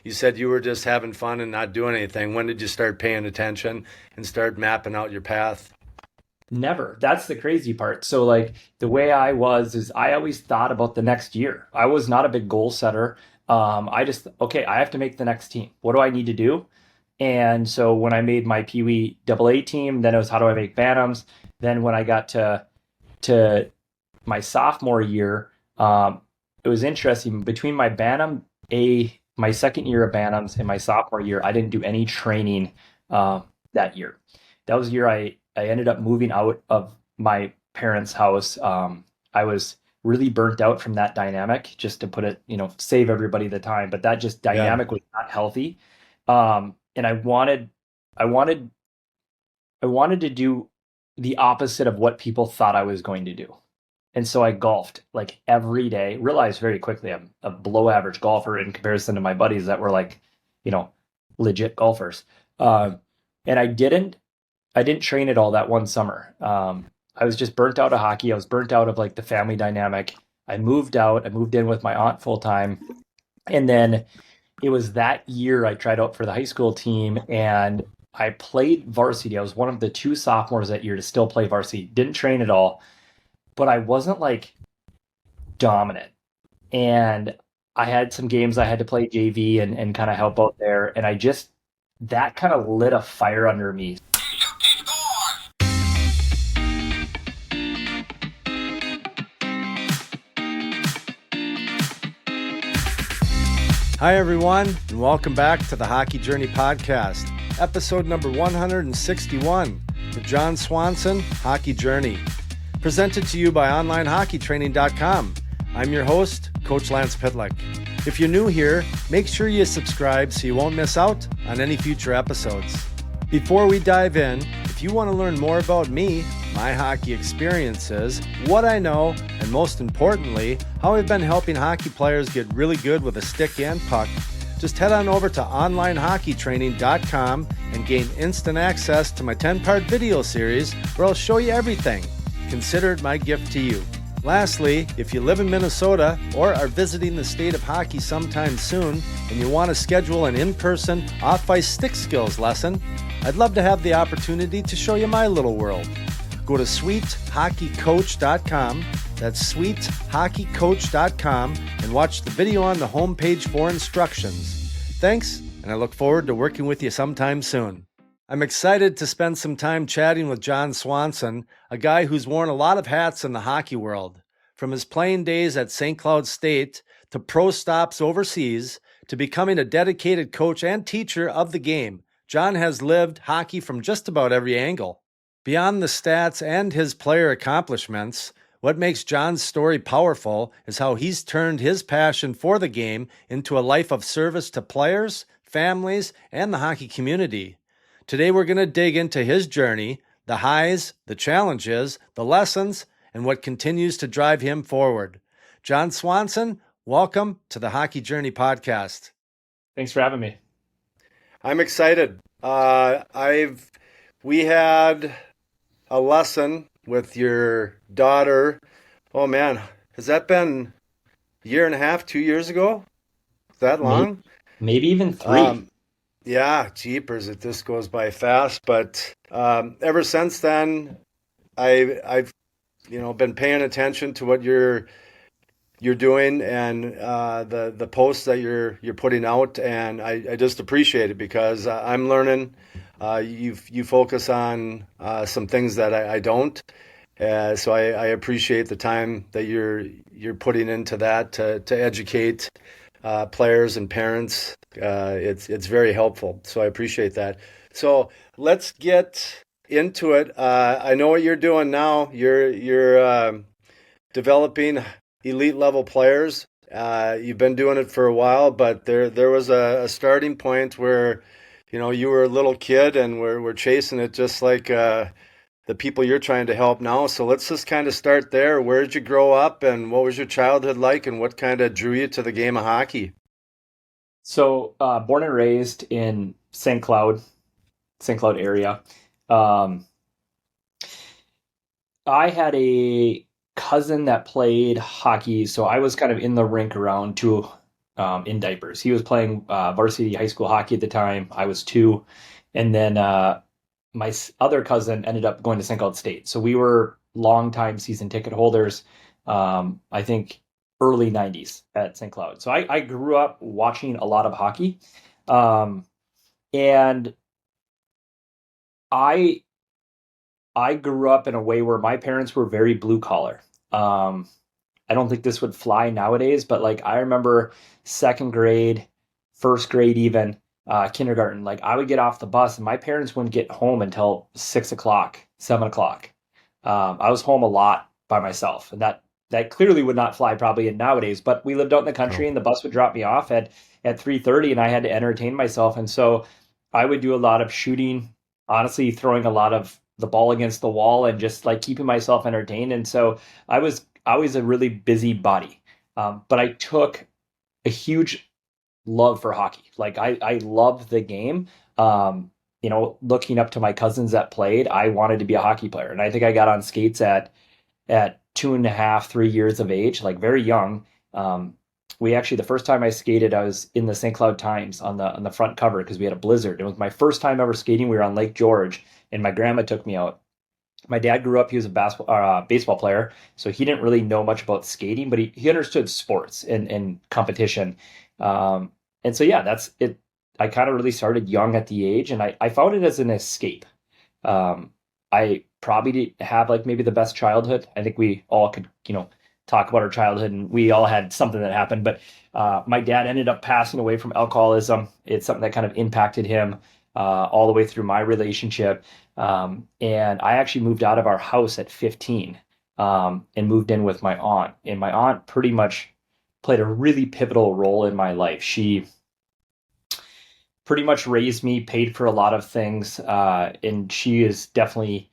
you said you were just having fun and not doing anything. When did you start paying attention and start mapping out your path? Never. That's the crazy part. So like the way I was is I always thought about the next year. I was not a big goal setter. I just, okay, I have to make the next team. What do I need to do? And so when I made my Pee Wee AA team, then it was how do I make Bantams? Then when I got to my sophomore year, it was interesting. Between my second year of Bantams and my sophomore year, I didn't do any training that year. That was the year I ended up moving out of my parents' house. I was really burnt out from that dynamic, just to put it, save everybody the time. But that just Yeah. dynamic was not healthy. And I wanted to do the opposite of what people thought I was going to do. And so I golfed like every day. Realized very quickly I'm a below average golfer in comparison to my buddies that were like, you know, legit golfers. Um, and I didn't train at all that one summer. I was just burnt out of hockey. I was burnt out of like the family dynamic. I moved out. I moved in with my aunt full time. And then it was that year I tried out for the high school team and I played varsity. I was one of the two sophomores that year to still play varsity. Didn't train at all, but I wasn't like dominant. And I had some games I had to play JV and kind of help out there. And that kind of lit a fire under me. Hi, everyone, and welcome back to the Hockey Journey Podcast, episode number 161, with John Swanson, Hockey Journey. Presented to you by OnlineHockeyTraining.com. I'm your host, Coach Lance Pitlick. If you're new here, make sure you subscribe so you won't miss out on any future episodes. Before we dive in, if you want to learn more about me, my hockey experiences, what I know, and most importantly, how I've been helping hockey players get really good with a stick and puck, just head on over to OnlineHockeyTraining.com and gain instant access to my 10-part video series where I'll show you everything. Consider it my gift to you. Lastly, if you live in Minnesota or are visiting the state of hockey sometime soon and you want to schedule an in-person off-ice stick skills lesson, I'd love to have the opportunity to show you my little world. Go to sweethockeycoach.com, that's sweethockeycoach.com, and watch the video on the homepage for instructions. Thanks, and I look forward to working with you sometime soon. I'm excited to spend some time chatting with John Swanson, a guy who's worn a lot of hats in the hockey world. From his playing days at St. Cloud State, to pro stops overseas, to becoming a dedicated coach and teacher of the game, John has lived hockey from just about every angle. Beyond the stats and his player accomplishments, what makes John's story powerful is how he's turned his passion for the game into a life of service to players, families, and the hockey community. Today we're going to dig into his journey, the highs, the challenges, the lessons, and what continues to drive him forward. John Swanson, welcome to the Hockey Journey Podcast. Thanks for having me. I'm excited. We had a lesson with your daughter. Oh man, has that been a year and a half, 2 years ago? That Maybe, long? maybe even three. Um, yeah, jeepers, it just goes by fast. But ever since then, I've been paying attention to what you're doing and the posts that you're putting out, and I just appreciate it because I'm learning. You focus on some things that I don't, so I appreciate the time that you're putting into that to educate players and parents. It's very helpful, so I appreciate that. So let's get into it. I know what you're doing now. You're developing elite level players. You've been doing it for a while, but there was a starting point where you were a little kid and we're chasing it just like the people you're trying to help now. So let's just kind of start there. Where did you grow up and what was your childhood like and what kind of drew you to the game of hockey? So, born and raised in St. Cloud area. Um, I had a cousin that played hockey, so I was kind of in the rink around in diapers. He was playing varsity high school hockey at the time. I was two, and then my other cousin ended up going to St. Cloud State. So we were longtime season ticket holders. I think early '90s at St. Cloud. So I grew up watching a lot of hockey, um, and I I grew up in a way where my parents were very blue collar. Um, I don't think this would fly nowadays, but like I remember second grade, first grade, even kindergarten. Like I would get off the bus and my parents wouldn't get home until 6 o'clock, 7 o'clock. I was home a lot by myself, and that clearly would not fly probably in nowadays. But we lived out in the country, No. and the bus would drop me off at 3:30, and I had to entertain myself, and so I would do a lot of shooting, honestly, throwing a lot of the ball against the wall, and just like keeping myself entertained. And so I was always a really busy body, but I took a huge love for hockey. Like I loved the game. Looking up to my cousins that played, I wanted to be a hockey player, and I think I got on skates at 2.5, 3 years of age, like very young. Um, we actually the first time I skated, I was in the St. Cloud Times on the front cover because we had a blizzard. It was my first time ever skating. We were on Lake George, and my grandma took me out. My dad grew up, he was a baseball player, so he didn't really know much about skating, but he understood sports and competition. And so, yeah, that's it. I kind of really started young at the age, and I found it as an escape. I probably didn't have like maybe the best childhood. I think we all could, talk about our childhood, and we all had something that happened. But my dad ended up passing away from alcoholism. It's something that kind of impacted him all the way through my relationship. And I actually moved out of our house at 15 and moved in with my aunt. And my aunt pretty much played a really pivotal role in my life. She pretty much raised me, paid for a lot of things, and she is definitely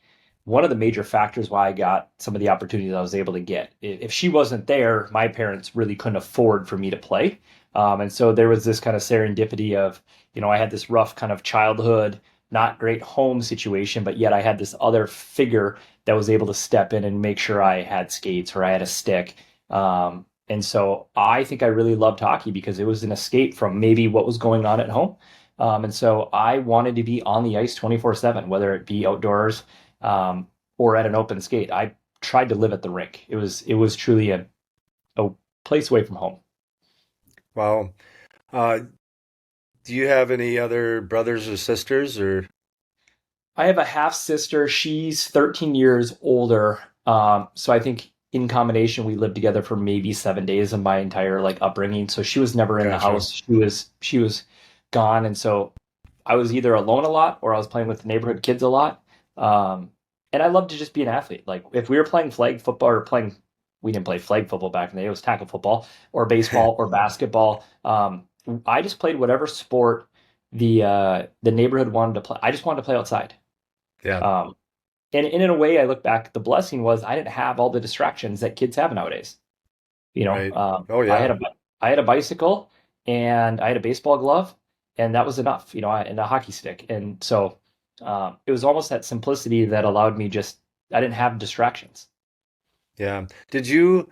one of the major factors why I got some of the opportunities I was able to get. If she wasn't there, my parents really couldn't afford for me to play, and so there was this kind of serendipity of, I had this rough kind of childhood, not great home situation, but yet I had this other figure that was able to step in and make sure I had skates or I had a stick. And so I think I really loved hockey because it was an escape from maybe what was going on at home. And so I wanted to be on the ice 24/7, whether it be outdoors or at an open skate. I tried to live at the rink. It was truly a place away from home. Wow. Uh, do you have any other brothers or sisters or? I have a half sister. She's 13 years older. So I think in combination we lived together for maybe 7 days of my entire like upbringing. So she was never in the Gotcha. house. She was gone, and so I was either alone a lot or I was playing with the neighborhood kids a lot. Um, and I love to just be an athlete. Like if we were playing flag football or playing, we didn't play flag football back in the day. It was tackle football or baseball or basketball. I just played whatever sport the neighborhood wanted to play. I just wanted to play outside. Yeah. Um, and in a way, I look back, the blessing was I didn't have all the distractions that kids have nowadays. Right. Oh I had yeah. a bicycle and I had a baseball glove, and that was enough, and a hockey stick. And so it was almost that simplicity that allowed me just I didn't have distractions. Yeah. Did you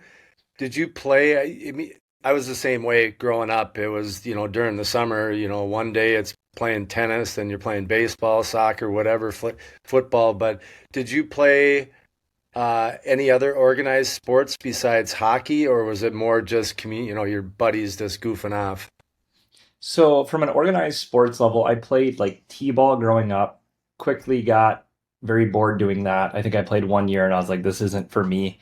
play? I mean, I was the same way growing up. It was, during the summer, one day it's playing tennis, then you're playing baseball, soccer, whatever, football. But did you play any other organized sports besides hockey, or was it more just your buddies just goofing off? So from an organized sports level, I played like t-ball growing up. Quickly got very bored doing that. I think I played 1 year and I was like, this isn't for me.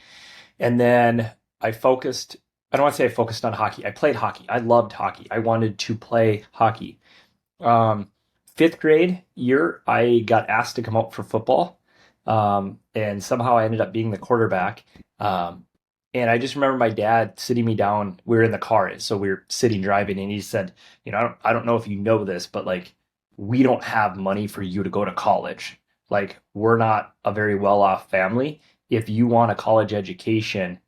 And then I focused, I don't want to say I focused on hockey. I played hockey. I loved hockey. I wanted to play hockey. Um, Fifth grade year, I got asked to come out for football. And somehow I ended up being the quarterback. Um, and I just remember my dad sitting me down. We were in the car, so we were sitting driving, and he said, I don't know if you know this, but like, we don't have money for you to go to college. Like, we're not a very well-off family. If you want a college education,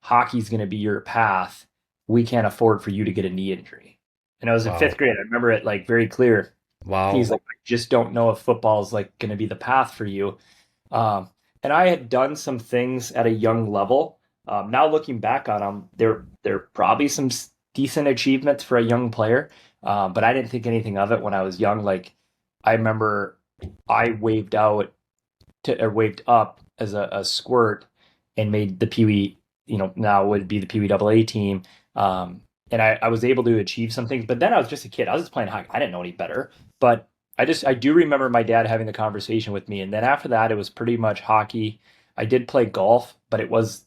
hockey's going to be your path. We can't afford for you to get a knee injury. And I was in Wow. fifth grade. I remember it like very clear. He's Wow. like, I just don't know if football is like going to be the path for you. Um, and I had done some things at a young level. Now looking back on them, there probably decent achievements for a young player, but I didn't think anything of it when I was young. Like I remember I waved out to or waved up as a squirt and made the Pee Wee, now would be the Pee Wee double A team. And I was able to achieve some things, but then I was just a kid. I was just playing hockey. I didn't know any better. But I do remember my dad having the conversation with me. And then after that, it was pretty much hockey. I did play golf, but it was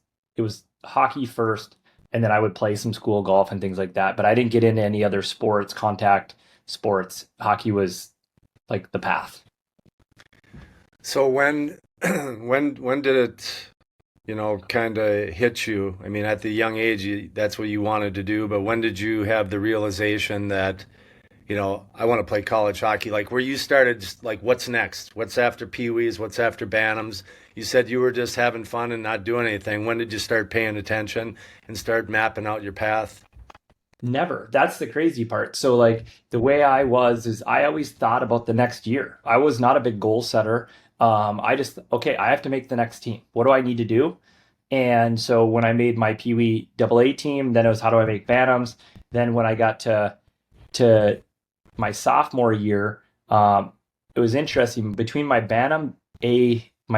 hockey first. And then I would play some school golf and things like that. But I didn't get into any other sports, contact sports. Hockey was like the path. So when when did it, kind of hit you? I mean, at the young age, that's what you wanted to do, but when did you have the realization that, I want to play college hockey? Like where you started, just like what's next? What's after Pee Wees? What's after Bantams? You said you were just having fun and not doing anything. When did you start paying attention and start mapping out your path? Never. That's the crazy part. So like the way I was is I always thought about the next year. I was not a big goal setter. I just okay, I have to make the next team. What do I need to do? And so when I made my Pee Wee double A team, then it was how do I make Bantams? Then when I got to my sophomore year, it was interesting. Between my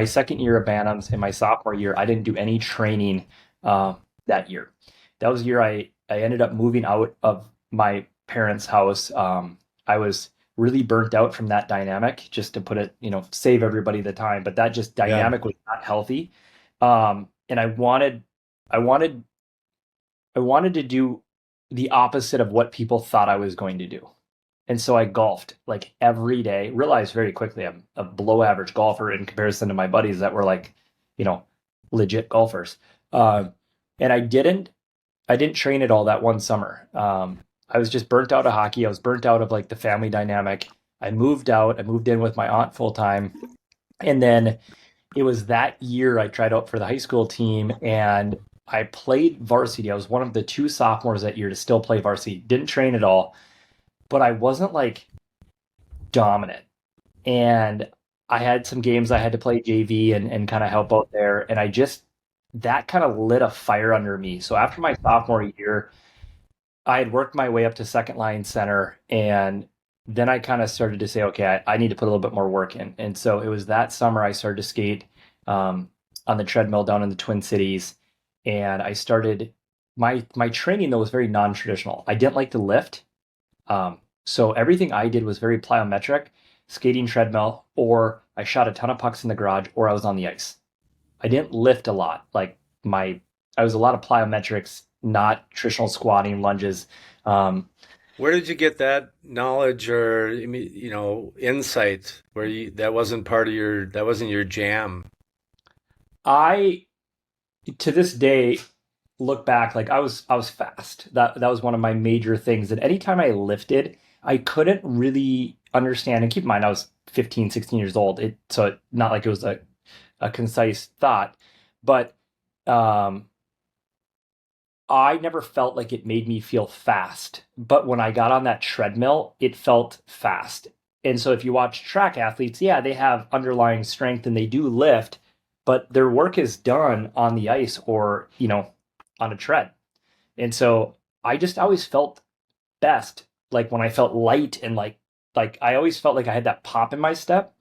second year of Bantams and my sophomore year, I didn't do any training that year. That was the year I ended up moving out of my parents' house. I was really burnt out from that dynamic, just to put it, save everybody the time. But that just Yeah. dynamic was not healthy. And I wanted, I wanted to do the opposite of what people thought I was going to do. And so I golfed like every day. Realized very quickly I'm a below average golfer in comparison to my buddies that were like, you know, legit golfers. Um, and I didn't train at all that one summer. I was just burnt out of hockey. I was burnt out of like the family dynamic. I moved out. I moved in with my aunt full time. And then it was that year I tried out for the high school team and I played varsity. I was one of the two sophomores that year to still play varsity. Didn't train at all, but I wasn't like dominant. And I had some games I had to play JV and kind of help out there. And that kind of lit a fire under me. So after my sophomore year, I had worked my way up to second line center, and then I kind of started to say, okay, I need to put a little bit more work in. And so it was that summer I started to skate um, on the treadmill down in the Twin Cities, and I started my training though was very non-traditional. I didn't like to lift, so everything I did was very plyometric, skating treadmill, or I shot a ton of pucks in the garage, or I was on the ice. I didn't lift a lot. I was a lot of plyometrics, not traditional squatting, lunges. Um, Where did you get that knowledge or I mean, insight where that wasn't part of that wasn't your jam? I to this day look back like I was fast. That was one of my major things. And anytime I lifted, I couldn't really understand. And keep in mind, I was 15, 16 years old. Not like it was a concise thought, but um, I never felt like it made me feel fast. But when I got on that treadmill, it felt fast. And so if you watch track athletes, yeah, they have underlying strength and they do lift, but their work is done on the ice or, on a tread. And so I just always felt best like when I felt light and like I always felt like I had that pop in my step.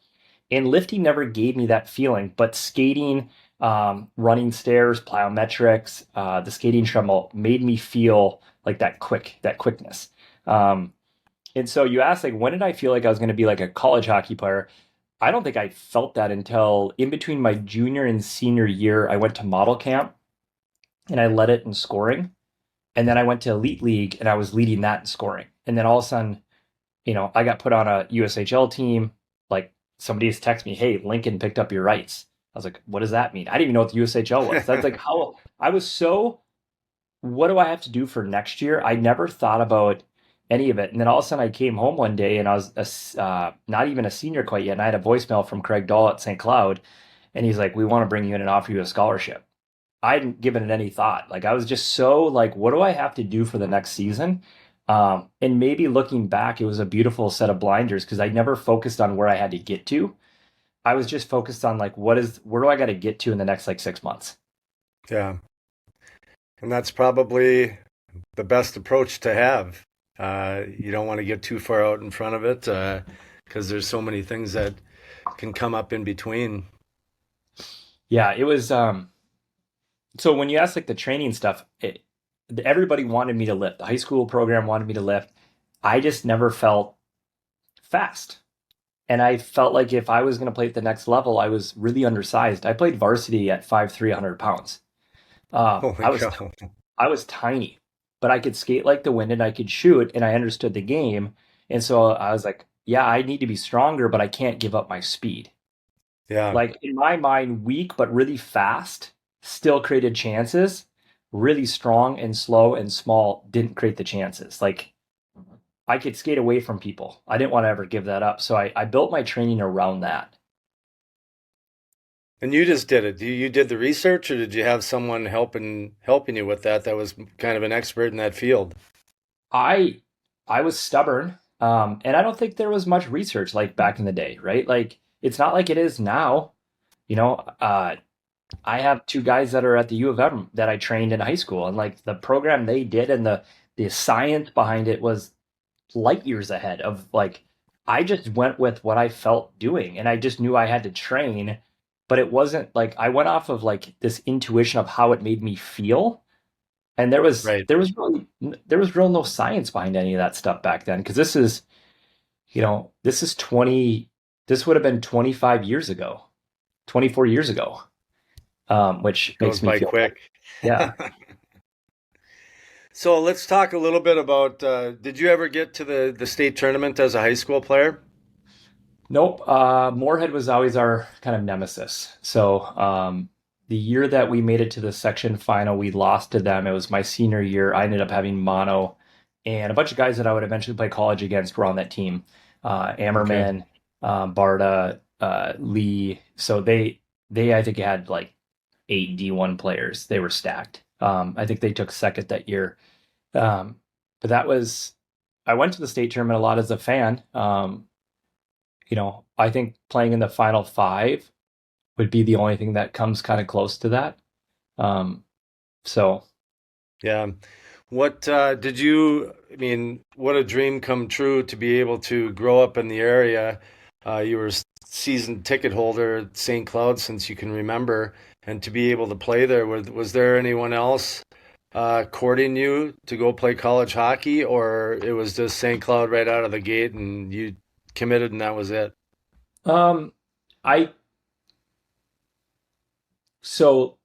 And lifting never gave me that feeling, but skating, running stairs, plyometrics, the skating treadmill made me feel like that quickness. Um, and so you asked, like, when did I feel like I was going to be like a college hockey player? I don't think I felt that until in between my junior and senior year. I went to model camp and I led it in scoring. And then I went to Elite League and I was leading that in scoring. And then all of a sudden, I got put on a USHL team. Like somebody just texted me, "Hey, Lincoln picked up your rights." I was like, "What does that mean?" I didn't even know what the USHL was. That's like how I was so. What do I have to do for next year? I never thought about any of it. And then all of a sudden, I came home one day and I was not even a senior quite yet. And I had a voicemail from Craig Dahl at St. Cloud, and he's like, "We want to bring you in and offer you a scholarship." I hadn't given it any thought. Like I was just so like, what do I have to do for the next season? And maybe looking back, it was a beautiful set of blinders because I never focused on where I had to get to. I was just focused on like, where do I got to get to in the next like 6 months? Yeah. And that's probably the best approach to have. You don't want to get too far out in front of it because there's so many things that can come up in between. Yeah, it was so when you ask like the training stuff, everybody wanted me to lift. The high school program wanted me to lift. I just never felt fast. And I felt like if I was going to play at the next level, I was really undersized. I played varsity at 5'3", 100 pounds. Holy I was cow. I was tiny, but I could skate like the wind and I could shoot and I understood the game. And so I was like, yeah, I need to be stronger, but I can't give up my speed. Yeah. Like in my mind, weak but really fast still created chances. Really strong and slow and small didn't create the chances. Like I could skate away from people. I didn't want to ever give that up. So I built my training around that. And you just did it. You did the research, or did you have someone helping you with that was kind of an expert in that field? I I was stubborn, and I don't think there was much research like back in the day, right? Like it's not like it is now. You know, I have two guys that are at the U of M that I trained in high school, and like the program they did and the science behind it was light years ahead of like I just went with what I felt doing, and I just knew I had to train, but it wasn't like I went off of like this intuition of how it made me feel. And Right. there was real no science behind any of that stuff back then because this is 20 this would have been 25 years ago, 24 years ago, which Goes makes me by feel old. quick. Yeah. So let's talk a little bit about did you ever get to the state tournament as a high school player? Nope. Moorhead was always our kind of nemesis. So the year that we made it to the section final, we lost to them. It was my senior year. I ended up having mono, and a bunch of guys that I would eventually play college against were on that team. Okay. Ammerman, Barta, Lee. So they I think had like eight D1 players. They were stacked. I think they took second that year. Um, but that was I went to the state tournament a lot as a fan. I think playing in the final five would be the only thing that comes kind of close to that. Um, so Yeah. What did you, I mean, what a dream come true to be able to grow up in the area. You were a season ticket holder at St. Cloud since you can remember, and to be able to play there. Was there anyone else courting you to go play college hockey, or it was just St. Cloud right out of the gate and you committed and that was it? um, I so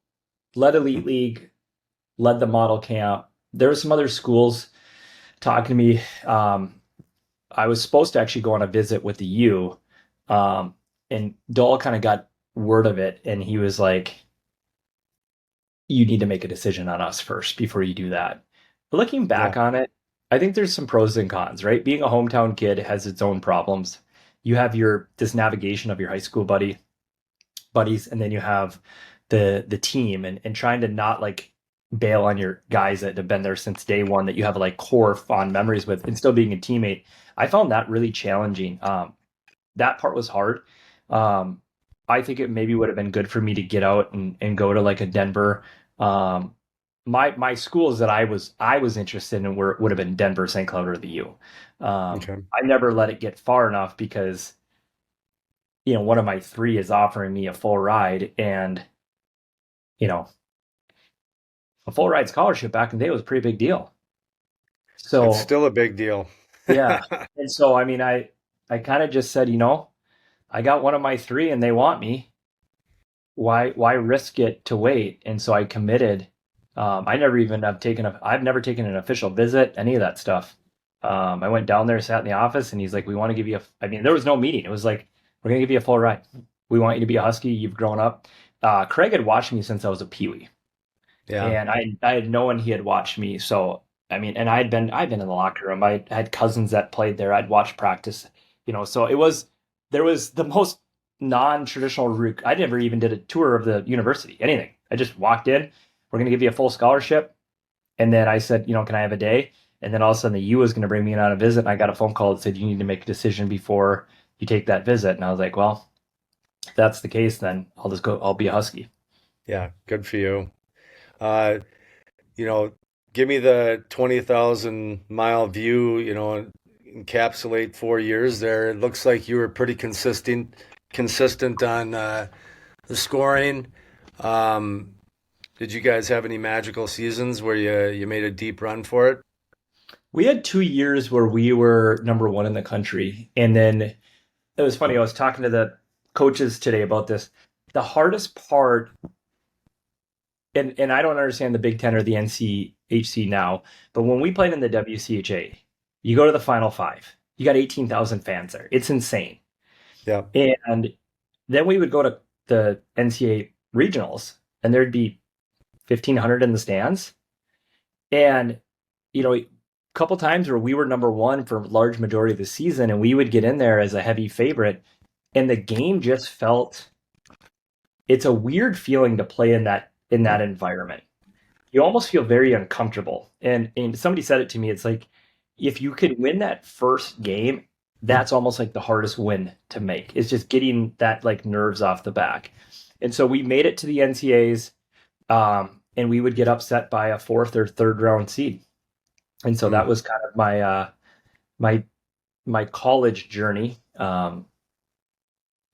led Elite League, led the model camp. There were some other schools talking to me. I was supposed to actually go on a visit with the U, um, and Dahl kind of got word of it, and he was like, "You need to make a decision on us first before you do that." But looking Yeah. back on it, I think there's some pros and cons, right? Being a hometown kid has its own problems. You have your this navigation of your high school buddies, and then you have the team and trying to not like bail on your guys that have been there since day one that you have like core fond memories with and still being a teammate. I found that really challenging. That part was hard. Um, I think it maybe would have been good for me to get out and go to like a Denver. Um, my schools that I was interested in would have been Denver, St. Cloud, or the U. Okay. I never let it get far enough because one of my three is offering me a full ride, and you know a full ride scholarship back in the day was a pretty big deal. It's So still a big deal. yeah, and so I mean I kind of just said, I got one of my three and they want me. Why risk it to wait? And so I committed. I never even have taken I've never taken an official visit, any of that stuff. I went down there, sat in the office, and he's like, "We want to give you I mean, there was no meeting. It was like, we're gonna give you a full ride. We want you to be a Husky. You've grown up." Craig had watched me since I was a peewee, Yeah. and I had known he had watched me. So I mean, and I'd been in the locker room. I had cousins that played there. I'd watched practice. So there was the most non-traditional route. I never even did a tour of the university, anything. I just walked in. We're going to give you a full scholarship, and then I said, can I have a day? And then all of a sudden the U was going to bring me in on a visit, and I got a phone call that said you need to make a decision before you take that visit. And I was like, well, if that's the case, then I'll just go. I'll be a Husky. Yeah. Good for you. Uh, you know, give me the 20,000 mile view, encapsulate 4 years there. It looks like you were pretty consistent on the scoring. Um, did you guys have any magical seasons where you made a deep run for it? We had 2 years where we were number one in the country. And then it was funny. I was talking to the coaches today about this. The hardest part, and I don't understand the Big Ten or the NCHC now, but when we played in the WCHA, you go to the Final Five, you got 18,000 fans there. It's insane. Yeah. And then we would go to the NCAA regionals, and there'd be 1,500 in the stands. And, a couple times where we were number one for a large majority of the season, and we would get in there as a heavy favorite, and the game just felt it's a weird feeling to play in that environment. You almost feel very uncomfortable. And somebody said it to me, it's like if you could win that first game, that's almost like the hardest win to make. It's just getting that like nerves off the back. And so we made it to the NCAs, and we would get upset by a fourth or third round seed. And so Mm. that was kind of my my college journey.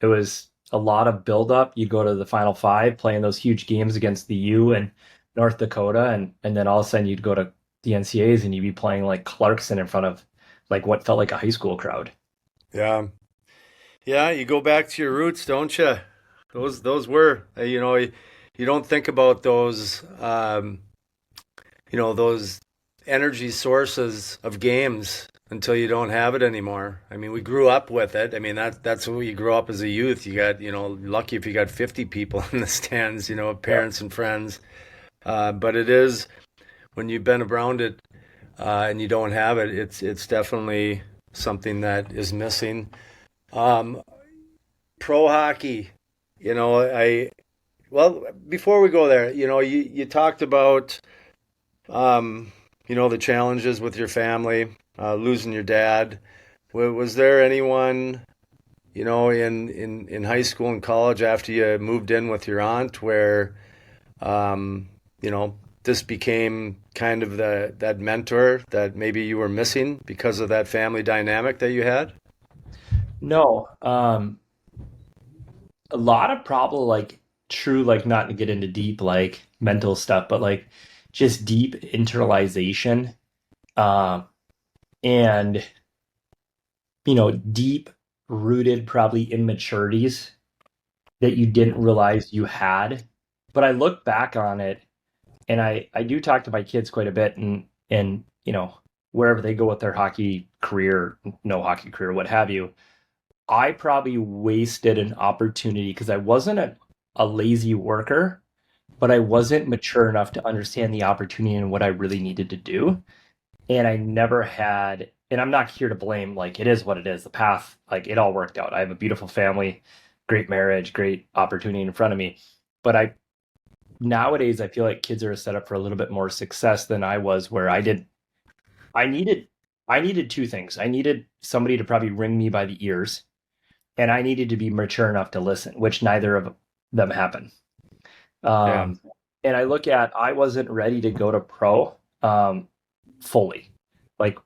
It was a lot of build up. You go to the Final Five, playing those huge games against the U and North Dakota, and then all of a sudden you'd go to the NCAAs and you'd be playing like Clarkson in front of like what felt like a high school crowd. Yeah. Yeah, you go back to your roots, don't you? Those were, you don't think about those energy sources of games until you don't have it anymore. I mean, we grew up with it. I mean, that's what you grow up as a youth. You got, lucky if you got 50 people in the stands, Yeah. parents and friends. But it is when you've been around it and you don't have it, it's definitely something that is missing. Um, Pro hockey, I well before we go there, you talked about um, the challenges with your family, losing your dad. Was there anyone, in high school and college after you moved in with your aunt where um, this became kind of that mentor that maybe you were missing because of that family dynamic that you had? No, a lot of probably like true, like not to get into deep like mental stuff, but like just deep internalization, um, and deep rooted probably immaturities that you didn't realize you had. But I look back on it, and I do talk to my kids quite a bit, and wherever they go with their hockey career, no hockey career, what have you, I probably wasted an opportunity because I wasn't a lazy worker, but I wasn't mature enough to understand the opportunity and what I really needed to do. And I never had, and I'm not here to blame, like it is what it is. The path, like it all worked out. I have a beautiful family, great marriage, great opportunity in front of me. But nowadays I feel like kids are set up for a little bit more success than I was, where I needed I needed two things. I needed somebody to probably wring me by the ears, and I needed to be mature enough to listen, which neither of them happened. Yeah. Um, and I look at I wasn't ready to go to pro fully. Like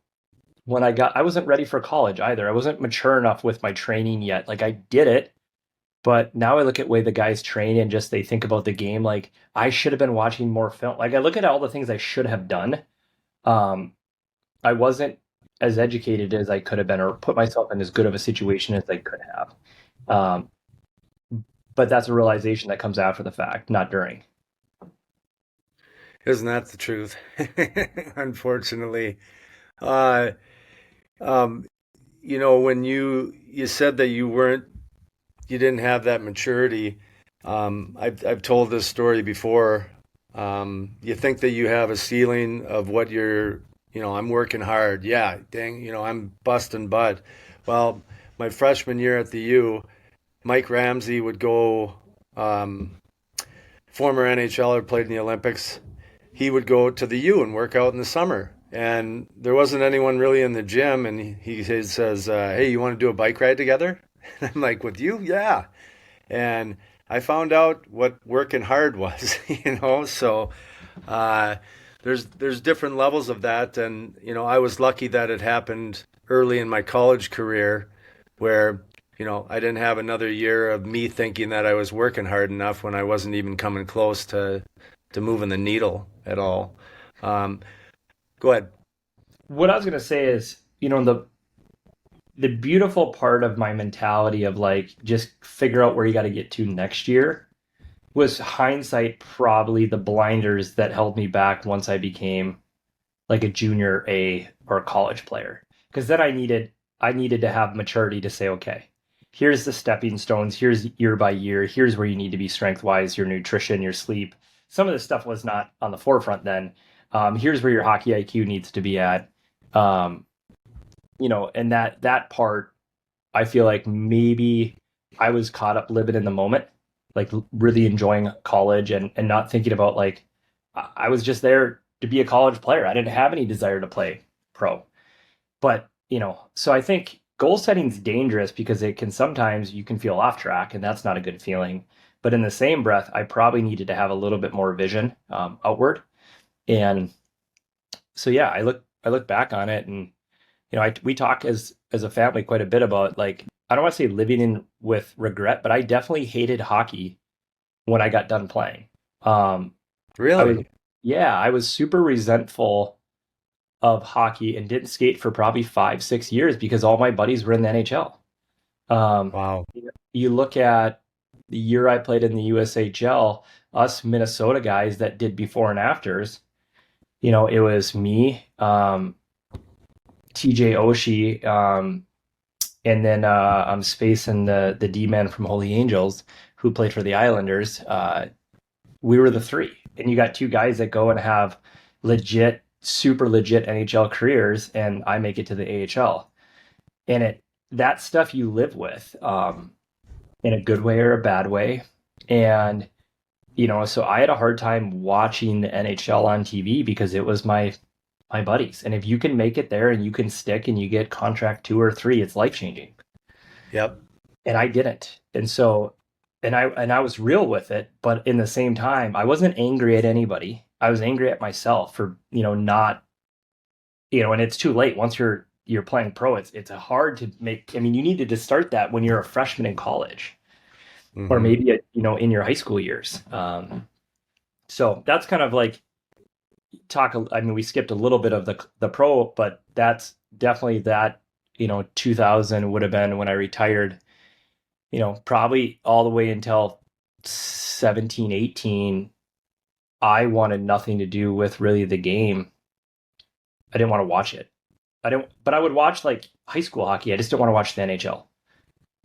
when I wasn't ready for college either. I wasn't mature enough with my training yet. Like I did it, but now I look at way the guys train and just they think about the game. Like I should have been watching more film. Like I look at all the things I should have done. Um, I wasn't as educated as I could have been, or put myself in as good of a situation as I could have. Um, but that's a realization that comes after the fact, not during. Isn't that the truth? Unfortunately. Uh, um, when you said that you didn't have that maturity. I've told this story before. You think that you have a ceiling of what I'm working hard. Yeah, dang, I'm busting butt. Well, my freshman year at the U, Mike Ramsey would go, um, former NHLer, played in the Olympics. He would go to the U and work out in the summer. And there wasn't anyone really in the gym. And he says, "Hey, you want to do a bike ride together?" And I'm like, "With you? Yeah." And I found out what working hard was, So, uh, there's different levels of that, and I was lucky that it happened early in my college career, where I didn't have another year of me thinking that I was working hard enough when I wasn't even coming close to moving the needle at all. Um, Go ahead. What I was gonna say is, the beautiful part of my mentality of like just figure out where you got to get to next year was hindsight probably the blinders that held me back once I became like a junior A or a college player. Because then I needed to have maturity to say, okay, here's the stepping stones, here's year by year, here's where you need to be strength wise, your nutrition, your sleep. Some of this stuff was not on the forefront then. Here's where your hockey IQ needs to be at. Um, and that part, I feel like maybe I was caught up living in the moment, like really enjoying college and not thinking about like I was just there to be a college player. I didn't have any desire to play pro. But, so I think goal setting is dangerous because it can sometimes you can feel off track and that's not a good feeling. But in the same breath, I probably needed to have a little bit more vision outward. And so yeah, I look back on it and we talk as a family quite a bit about like I don't want to say living in with regret, but I definitely hated hockey when I got done playing. Um, I was Really? yeah, I was super resentful of hockey and didn't skate for probably 5, 6 years because all my buddies were in the NHL. Um, Wow. you look at the year I played in the USHL, us Minnesota guys that did before and afters. It was me, TJ Oshie, and then I'm spacing the D man from Holy Angels who played for the Islanders. We were the three, and you got two guys that go and have legit, super legit NHL careers, and I make it to the AHL. And that stuff you live with, in a good way or a bad way, and so I had a hard time watching the NHL on TV because it was my buddies. And if you can make it there and you can stick and you get contract 2 or 3, it's life changing. Yep. And I didn't. And I was real with it, but in the same time, I wasn't angry at anybody. I was angry at myself for, not, and it's too late. Once you're playing pro, it's hard to make. I mean, you needed to start that when you're a freshman in college or Hmm. maybe in your high school years. So that's kind of like talk. I mean, we skipped a little bit of the pro, but that's definitely that. 2000 would have been when I retired. Probably all the way until 17, 18. I wanted nothing to do with really the game. I didn't want to watch it. But I would watch like high school hockey. I just didn't want to watch the NHL.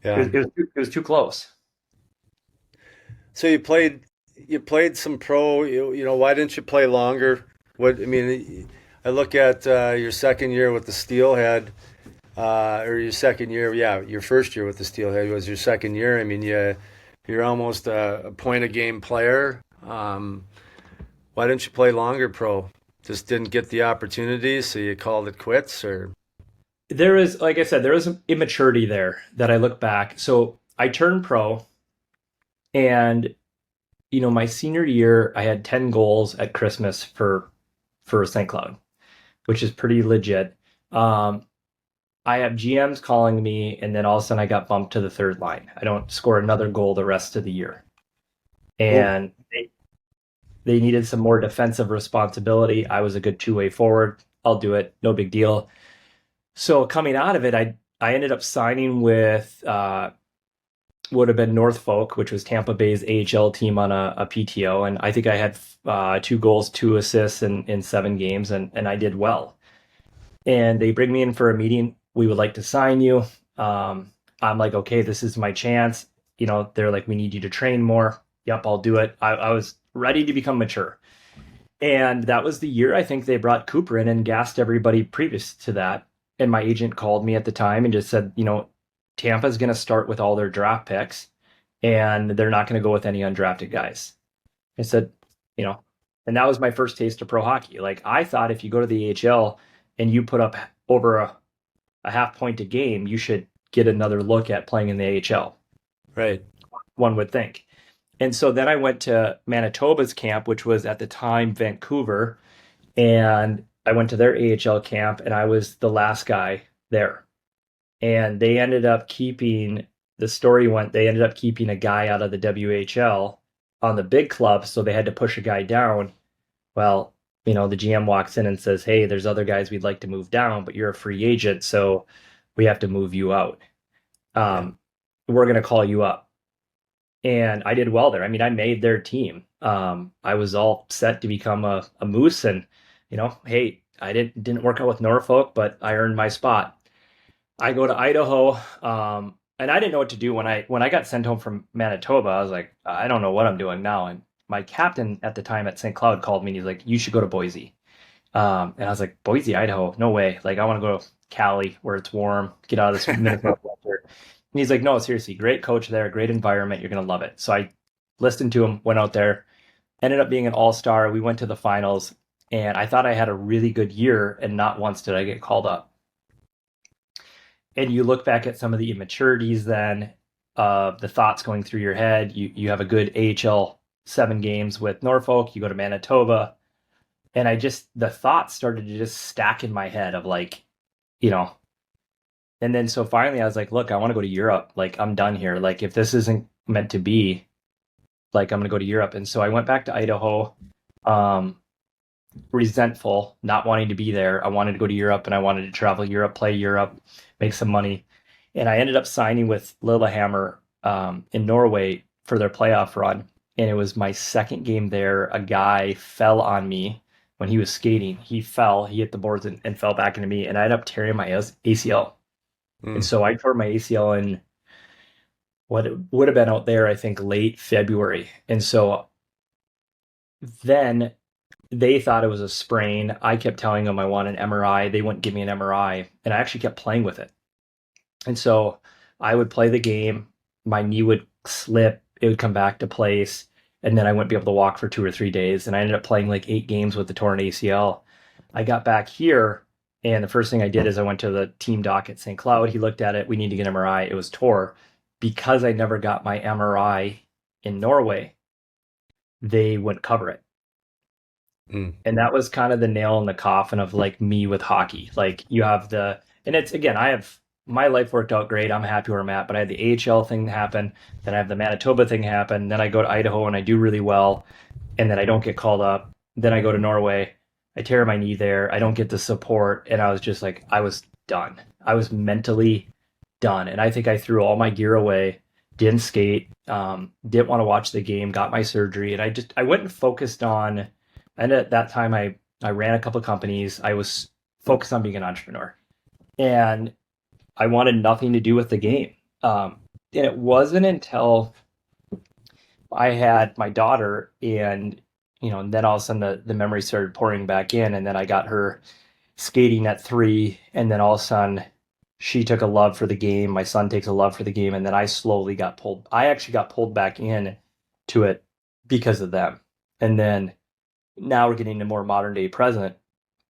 Yeah. It was too close. So you played some pro. Why didn't you play longer? I mean, I look at your second year with the Steelhead, or your second year. Yeah, your first year with the Steelhead was your second year. I mean, you're almost a point a game player. Why didn't you play longer pro? Just didn't get the opportunity, so you called it quits, or There is, like I said, there is some immaturity there that I look back. So I turned pro, and my senior year, I had 10 goals at Christmas for St. Cloud, which is pretty legit. Um, I have GMs calling me, and then all of a sudden I got bumped to the third line. I don't score another goal the rest of the year. oh, And they needed some more defensive responsibility. I was a good two-way forward. I'll do it. No big deal. So coming out of it, I ended up signing with would have been Northfolk, which was Tampa Bay's AHL team on a PTO. And I think I had 2 goals, 2 assists in 7 games, and I did well. And they bring me in for a meeting. We would like to sign you. I'm like, okay, this is my chance. They're like, we need you to train more. Yep, I'll do it. I was ready to become mature. And that was the year I think they brought Cooper in and gassed everybody previous to that. And my agent called me at the time and just said, Tampa's going to start with all their draft picks and they're not going to go with any undrafted guys. I said, you know, and that was my first taste of pro hockey. Like I thought if you go to the AHL and you put up over a half point a game, you should get another look at playing in the AHL. right. One would think. And so then I went to Manitoba's camp, which was at the time Vancouver, And I went to their AHL camp and I was the last guy there. And they ended up keeping the story went they ended up keeping a guy out of the WHL on the big club, so they had to push a guy down. Well, the GM walks in and says, "Hey, there's other guys we'd like to move down, but you're a free agent, so we have to move you out. Yeah. We're going to call you up." And I did well there. I mean, I made their team. I was all set to become a Moose, and hey, I didn't work out with Norfolk, but I earned my spot. I go to Idaho, and I didn't know what to do when I got sent home from Manitoba. I was like, I don't know what I'm doing now. And my captain at the time at St. Cloud called me and he's like, you should go to Boise. And I was like, Boise, Idaho, no way. Like, I want to go to Cali where it's warm, get out of this Minnesota winter. And he's like, no, seriously, great coach there, great environment. You're gonna love it. So I listened to him, went out there, ended up being an all-star. We went to the finals, and I thought I had a really good year, and not once did I get called up. And you look back at some of the immaturities then, the thoughts going through your head. You have a good AHL 7 games with Norfolk, you go to Manitoba, and the thoughts started to just stack in my head of like, you know, and then so finally I was like, look, I want to go to Europe. Like, I'm done here. Like, if this isn't meant to be, like, I'm gonna go to Europe. And so I went back to Idaho, um, resentful, not wanting to be there. I wanted to go to Europe and I wanted to travel Europe, play Europe, make some money. And I ended up signing with Lillehammer in Norway for their playoff run. And it was my second game there. A guy fell on me when he was skating. He fell, he hit the boards and fell back into me. And I ended up tearing my ACL. And Mm. so I tore my ACL in what it would have been out there, I think, late February. And so then they thought it was a sprain. I kept telling them I want an MRI. They wouldn't give me an MRI. And I actually kept playing with it. And so I would play the game, my knee would slip, it would come back to place, and then I wouldn't be able to walk for 2 or 3 days. And I ended up playing like 8 games with the torn ACL. I got back here, and the first thing I did is I went to the team doc at St. Cloud. He looked at it. We need to get an MRI. It was tore. Because I never got my MRI in Norway, they wouldn't cover it. Mm. And that was kind of the nail in the coffin of like me with hockey. Like, and it's again, I have my life worked out great. I'm happy where I'm at, but I had the AHL thing happen, then I have the Manitoba thing happen, then I go to Idaho and I do really well, and then I don't get called up. Then I go to Norway, I tear my knee there, I don't get the support, and I was just like, I was done. I was mentally done. And I think I threw all my gear away, didn't skate, didn't want to watch the game, got my surgery, and I went and focused on. And at that time, I ran a couple of companies. I was focused on being an entrepreneur, and I wanted nothing to do with the game. And it wasn't until I had my daughter, and and then all of a sudden the memory started pouring back in, and then I got her skating at 3, and then all of a sudden she took a love for the game. My son takes a love for the game, and then I slowly got pulled. I actually got pulled back in to it because of them, and then now we're getting to more modern day present.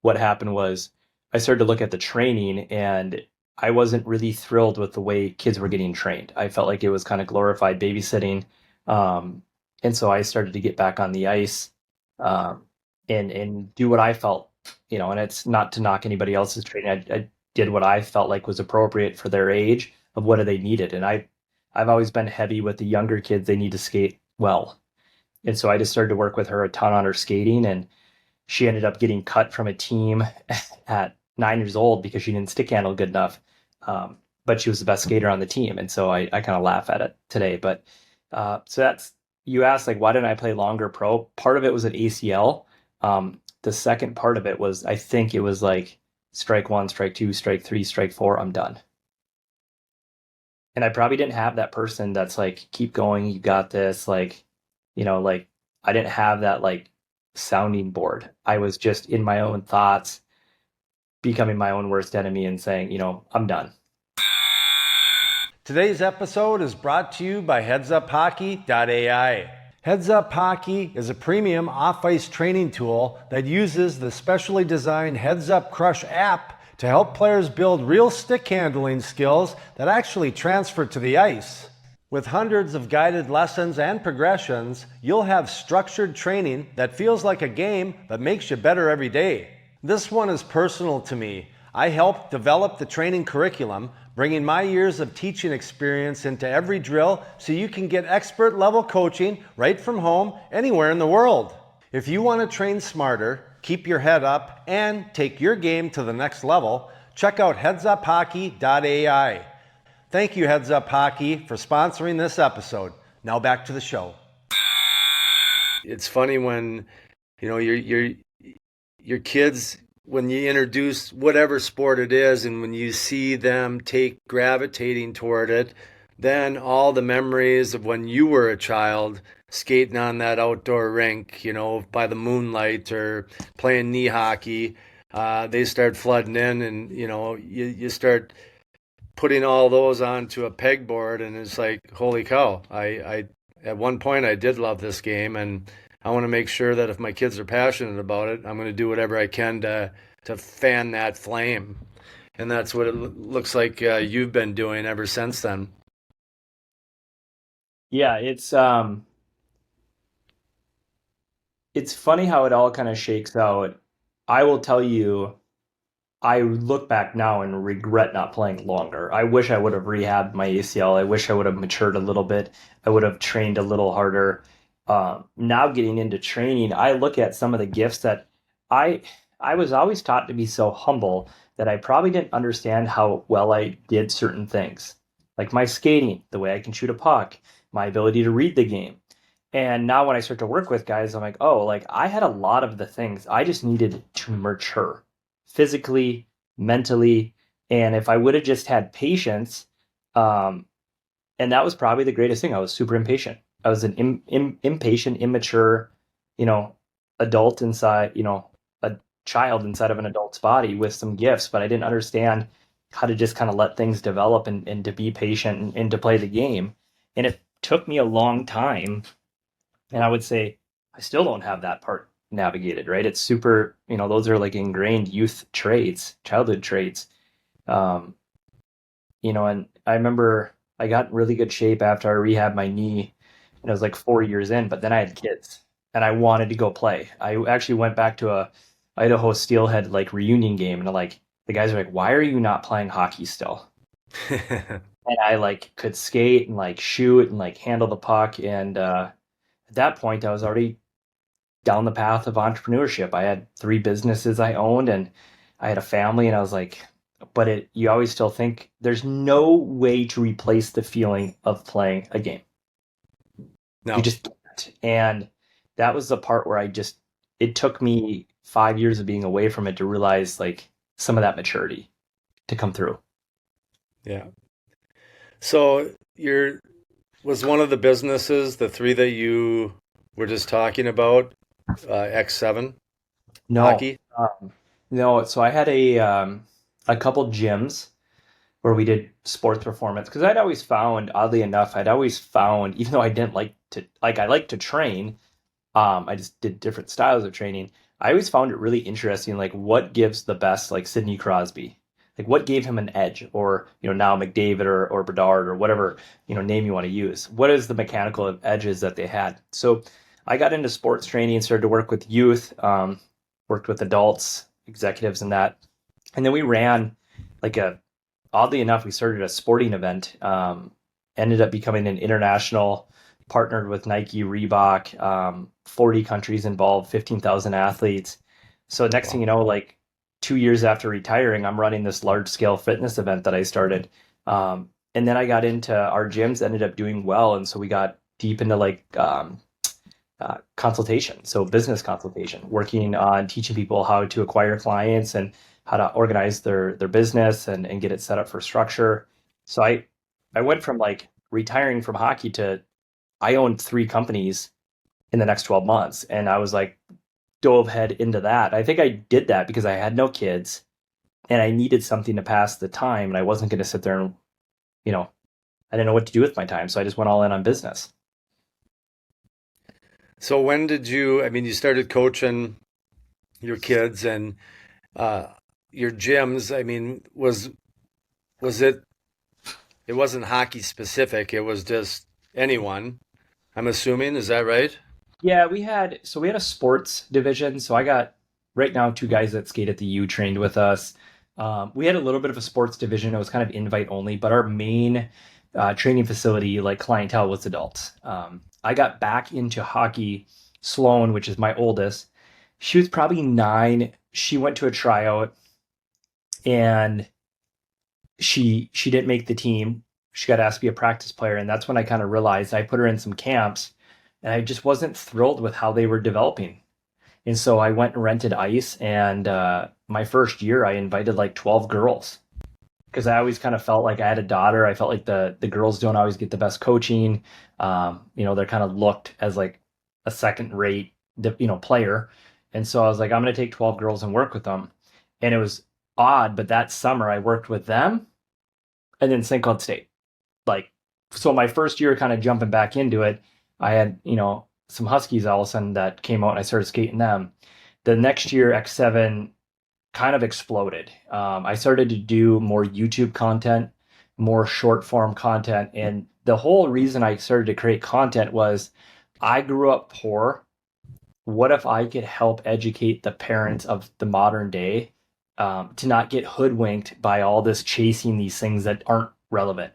What happened was I started to look at the training, and I wasn't really thrilled with the way kids were getting trained. I felt like it was kind of glorified babysitting. Um, and so I started to get back on the ice, um, and do what I felt, and it's not to knock anybody else's training. I did what I felt like was appropriate for their age of what they needed. And I've always been heavy with the younger kids. They need to skate well. And so I just started to work with her a ton on her skating, and she ended up getting cut from a team at 9 years old because she didn't stick handle good enough. But she was the best skater on the team. And so I kind of laugh at it today. But so you asked, like, why didn't I play longer pro? Part of it was an ACL. The second part of it was, I think it was like strike 1, strike 2, strike 3, strike 4, I'm done. And I probably didn't have that person that's like, keep going, you got this. Like I didn't have that like sounding board. I was just in my own thoughts, becoming my own worst enemy and saying, I'm done. Today's episode is brought to you by headsuphockey.ai. Heads Up Hockey is a premium off-ice training tool that uses the specially designed Heads Up Crush app to help players build real stick handling skills that actually transfer to the ice. With hundreds of guided lessons and progressions, you'll have structured training that feels like a game but makes you better every day. This one is personal to me. I helped develop the training curriculum, bringing my years of teaching experience into every drill so you can get expert level coaching right from home anywhere in the world. If you want to train smarter, keep your head up, and take your game to the next level, check out headsuphockey.ai. Thank you, Heads Up Hockey, for sponsoring this episode. Now back to the show. It's funny when your kids, when you introduce whatever sport it is, and when you see them gravitating toward it, then all the memories of when you were a child skating on that outdoor rink, by the moonlight or playing knee hockey, they start flooding in, and you start putting all those onto a pegboard, and it's like, holy cow! I at one point I did love this game, and I want to make sure that if my kids are passionate about it, I'm going to do whatever I can to fan that flame, and that's what it looks like you've been doing ever since then. Yeah, it's funny how it all kind of shakes out. I will tell you, I look back now and regret not playing longer. I wish I would have rehabbed my ACL. I wish I would have matured a little bit. I would have trained a little harder. Now getting into training, I look at some of the gifts that I I was always taught to be so humble that I probably didn't understand how well I did certain things, like my skating, the way I can shoot a puck, my ability to read the game. And now when I start to work with guys, I'm like, oh, like I had a lot of the things. I just needed to mature physically, mentally. And if I would have just had patience, um, and that was probably the greatest thing. I was super impatient. I was an impatient, immature, you know, adult inside, a child inside of an adult's body with some gifts, but I didn't understand how to just kind of let things develop and to be patient and to play the game. And it took me a long time, and I would say I still don't have that part navigated, right? It's super, those are like ingrained youth traits, childhood traits. Um, and I remember I got in really good shape after I rehabbed my knee, and it was like 4 years in, but then I had kids and I wanted to go play. I actually went back to a Idaho Steelhead like reunion game, and like the guys are like, "Why are you not playing hockey still?" And I like could skate and like shoot and like handle the puck, and at that point I was already down the path of entrepreneurship. I had three businesses I owned, and I had a family, and I was like, but you always still think there's no way to replace the feeling of playing a game. You No. just can't. And that was the part where it took me 5 years of being away from it to realize like some of that maturity to come through. Yeah. So was one of the businesses, the three that you were just talking about, X7 No, hockey? no. So I had a couple gyms where we did sports performance because I'd always found, oddly enough, even though I didn't I like to train, I just did different styles of training. I always found it really interesting, like what gives the best, like Sidney Crosby, like what gave him an edge, or now McDavid or Bedard or whatever name you want to use. What is the mechanical edges that they had? So I got into sports training, started to work with youth, worked with adults, executives, and that, and then we ran like a oddly enough, we started a sporting event, ended up becoming an international, partnered with Nike, Reebok, 40 countries involved, 15,000 athletes. So next thing Wow. you know, like 2 years after retiring, I'm running this large scale fitness event that I started. And then I got into our gyms, ended up doing well. And so we got deep into like consultation, so business consultation, working on teaching people how to acquire clients and how to organize their business and get it set up for structure. So I went from like retiring from hockey to I owned three companies in the next 12 months, and I was like dove head into that. I think I did that because I had no kids and I needed something to pass the time, and I wasn't going to sit there and you know I didn't know what to do with my time, so I just went all in on business. So when did you started coaching your kids and uh, your gyms. I mean, was it it wasn't hockey specific. It was just anyone. I'm assuming. Is that right? Yeah, we had a sports division. So I got right now two guys that skate at the U trained with us. We had a little bit of a sports division. It was kind of invite only, but our main training facility, like clientele, was adults. I got back into hockey. Sloan, which is my oldest, she was probably 9. She went to a tryout and she didn't make the team. She got asked to be a practice player, and that's when I kind of realized I put her in some camps, and I just wasn't thrilled with how they were developing. And so I went and rented ice, and my first year I invited like 12 girls because I always kind of felt like I had a daughter. I felt like the girls don't always get the best coaching. They're kind of looked as like a second rate, player. And so I was like, I'm going to take 12 girls and work with them. And it was odd, but that summer I worked with them and then St. Cloud State. Like, so my first year kind of jumping back into it, I had, some Huskies all of a sudden that came out and I started skating them. The next year, X7 kind of exploded. I started to do more YouTube content, more short form content. And the whole reason I started to create content was I grew up poor. What if I could help educate the parents of the modern day to not get hoodwinked by all this chasing these things that aren't relevant?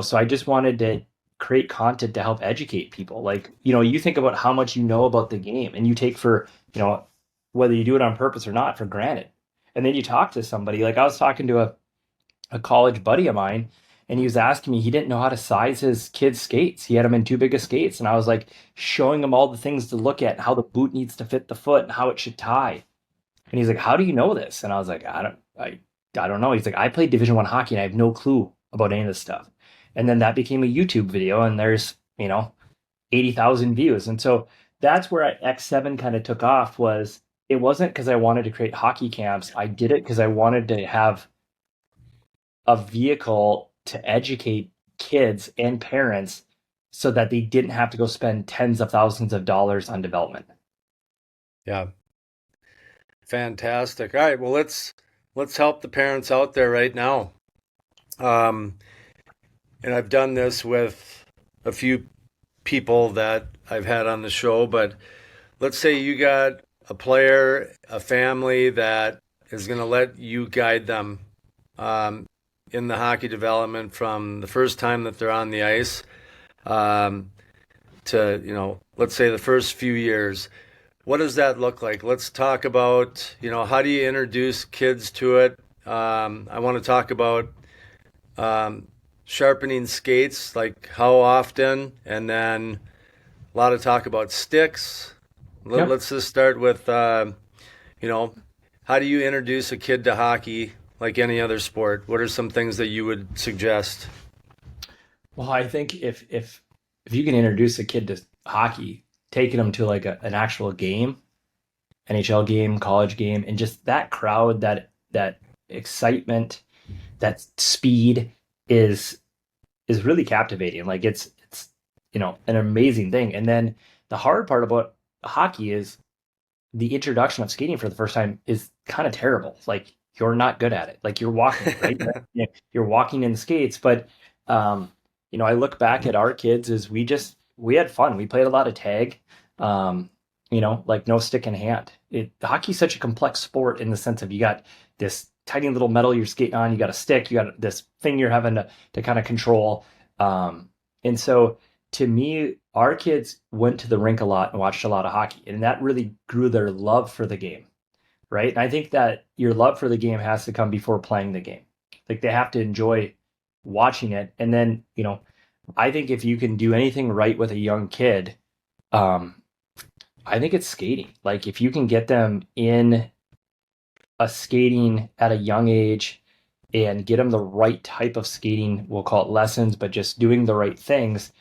So I just wanted to create content to help educate people. Like, you think about how much you know about the game and you take for, whether you do it on purpose or not, for granted. And then you talk to somebody, like I was talking to a college buddy of mine, and he was asking me, he didn't know how to size his kids' skates. He had them in too big of skates. And I was like showing him all the things to look at, how the boot needs to fit the foot and how it should tie. And he's like, "How do you know this?" And I was like, I don't know. He's like, "I played Division 1 hockey and I have no clue about any of this stuff." And then that became a YouTube video, and there's, 80,000 views. And so that's where X7 kind of took off. Was it wasn't because I wanted to create hockey camps. I did it because I wanted to have a vehicle to educate kids and parents so that they didn't have to go spend tens of thousands of dollars on development. Yeah. Fantastic. All right. Well, let's help the parents out there right now. Um, and I've done this with a few people that I've had on the show, but let's say you got a player, a family that is going to let you guide them um, in the hockey development from the first time that they're on the ice um, to, let's say the first few years. What does that look like? Let's talk about, how do you introduce kids to it? I want to talk about um, sharpening skates, like how often, and then a lot of talk about sticks. Yep. Let's just start with, you know, how do you introduce a kid to hockey like any other sport? What are some things that you would suggest? Well, I think if you can introduce a kid to hockey, taking them to like an actual game, NHL game, college game, and just that crowd, that excitement, that speed is is really captivating. Like it's an amazing thing. And then the hard part about hockey is the introduction of skating for the first time is kind of terrible. Like you're not good at it. Like you're walking, right? You're walking in skates, but I look back at our kids as we had fun. We played a lot of tag. Um, like no stick in hand. Hockey's such a complex sport in the sense of you got this tiny little metal you're skating on, you got a stick, you got this thing you're having to kind of control. And so to me, our kids went to the rink a lot and watched a lot of hockey, and that really grew their love for the game, right? And I think that your love for the game has to come before playing the game. Like they have to enjoy watching it, and then I think if you can do anything right with a young kid, um, I think it's skating. Like if you can get them in a skating at a young age and get them the right type of skating, we'll call it lessons, but just doing the right things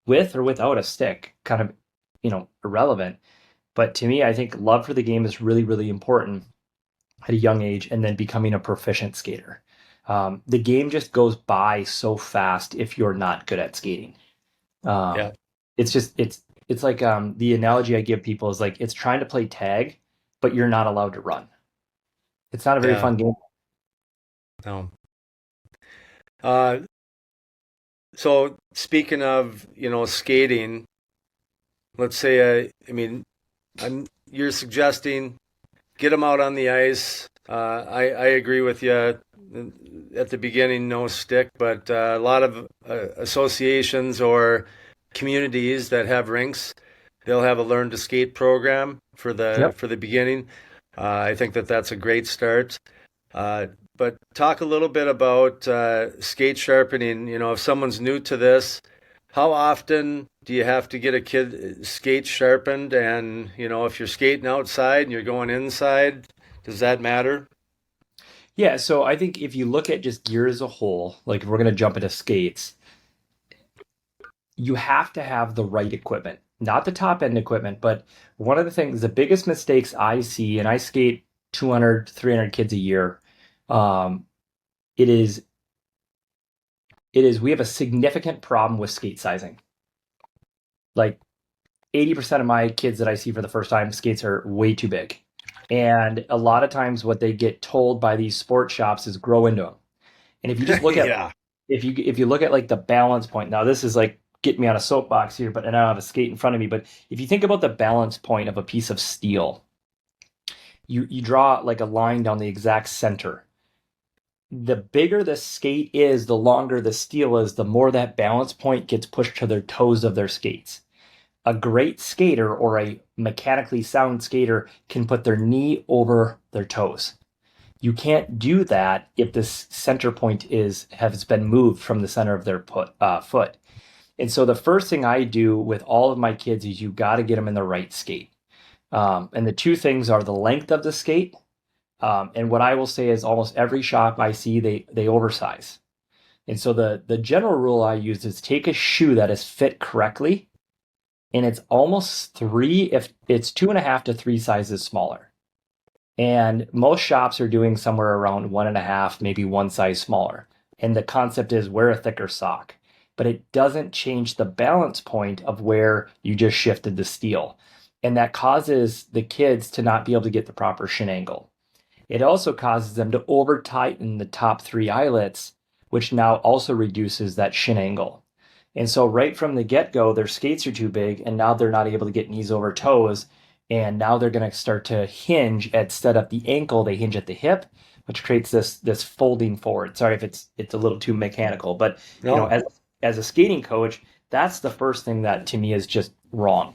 with or without a stick, kind of, irrelevant. But to me, I think love for the game is really, really important at a young age and then becoming a proficient skater. The game just goes by so fast if you're not good at skating. Yeah, Um, it's like the analogy I give people is like it's trying to play tag, but you're not allowed to run. It's not a very yeah, fun game. no. Uh, So speaking of, skating, let's say, you're suggesting get them out on the ice. I agree with you. At the beginning, no stick, but a lot of associations or communities that have rinks, they'll have a learn to skate program Yep. for the beginning. I think that that's a great start. Uh, but talk a little bit about skate sharpening. If someone's new to this, how often do you have to get a kid skate sharpened? And, if you're skating outside and you're going inside, does that matter? Yeah, so I think if you look at just gear as a whole, like if we're going to jump into skates, you have to have the right equipment, not the top end equipment, but one of the things, the biggest mistakes I see, and I skate 200, 300 kids a year, um, it is, we have a significant problem with skate sizing. Like 80% of my kids that I see for the first time, skates are way too big. And a lot of times what they get told by these sports shops is grow into them. And if you just look at Yeah. if you look at like the balance point, now this is like getting me on a soapbox here, but and I don't have a skate in front of me. But if you think about the balance point of a piece of steel, you draw like a line down the exact center. The bigger the skate is, the longer the steel is, the more that balance point gets pushed to their toes of their skates. A great skater or a mechanically sound skater can put their knee over their toes. You can't do that if this center point is has been moved from the center of their foot. And so the first thing I do with all of my kids is you got to get them in the right skate. And the two things are the length of the skate. And what I will say is almost every shop I see, they oversize. And so the general rule I use is take a shoe that is fit correctly, and it's almost three, if it's 2.5 to three sizes smaller. And most shops are doing somewhere around 1.5, maybe one size smaller. And the concept is wear a thicker sock. But it doesn't change the balance point of where you just shifted the steel. And that causes the kids to not be able to get the proper shin angle. It also causes them to over tighten the top three eyelets, which now also reduces that shin angle. And so right from the get-go, their skates are too big, and now they're not able to get knees over toes. And now they're going to start to hinge instead of the ankle, they hinge at the hip, which creates this folding forward. Sorry if it's a little too mechanical, but No. as a skating coach, that's the first thing that to me is just wrong.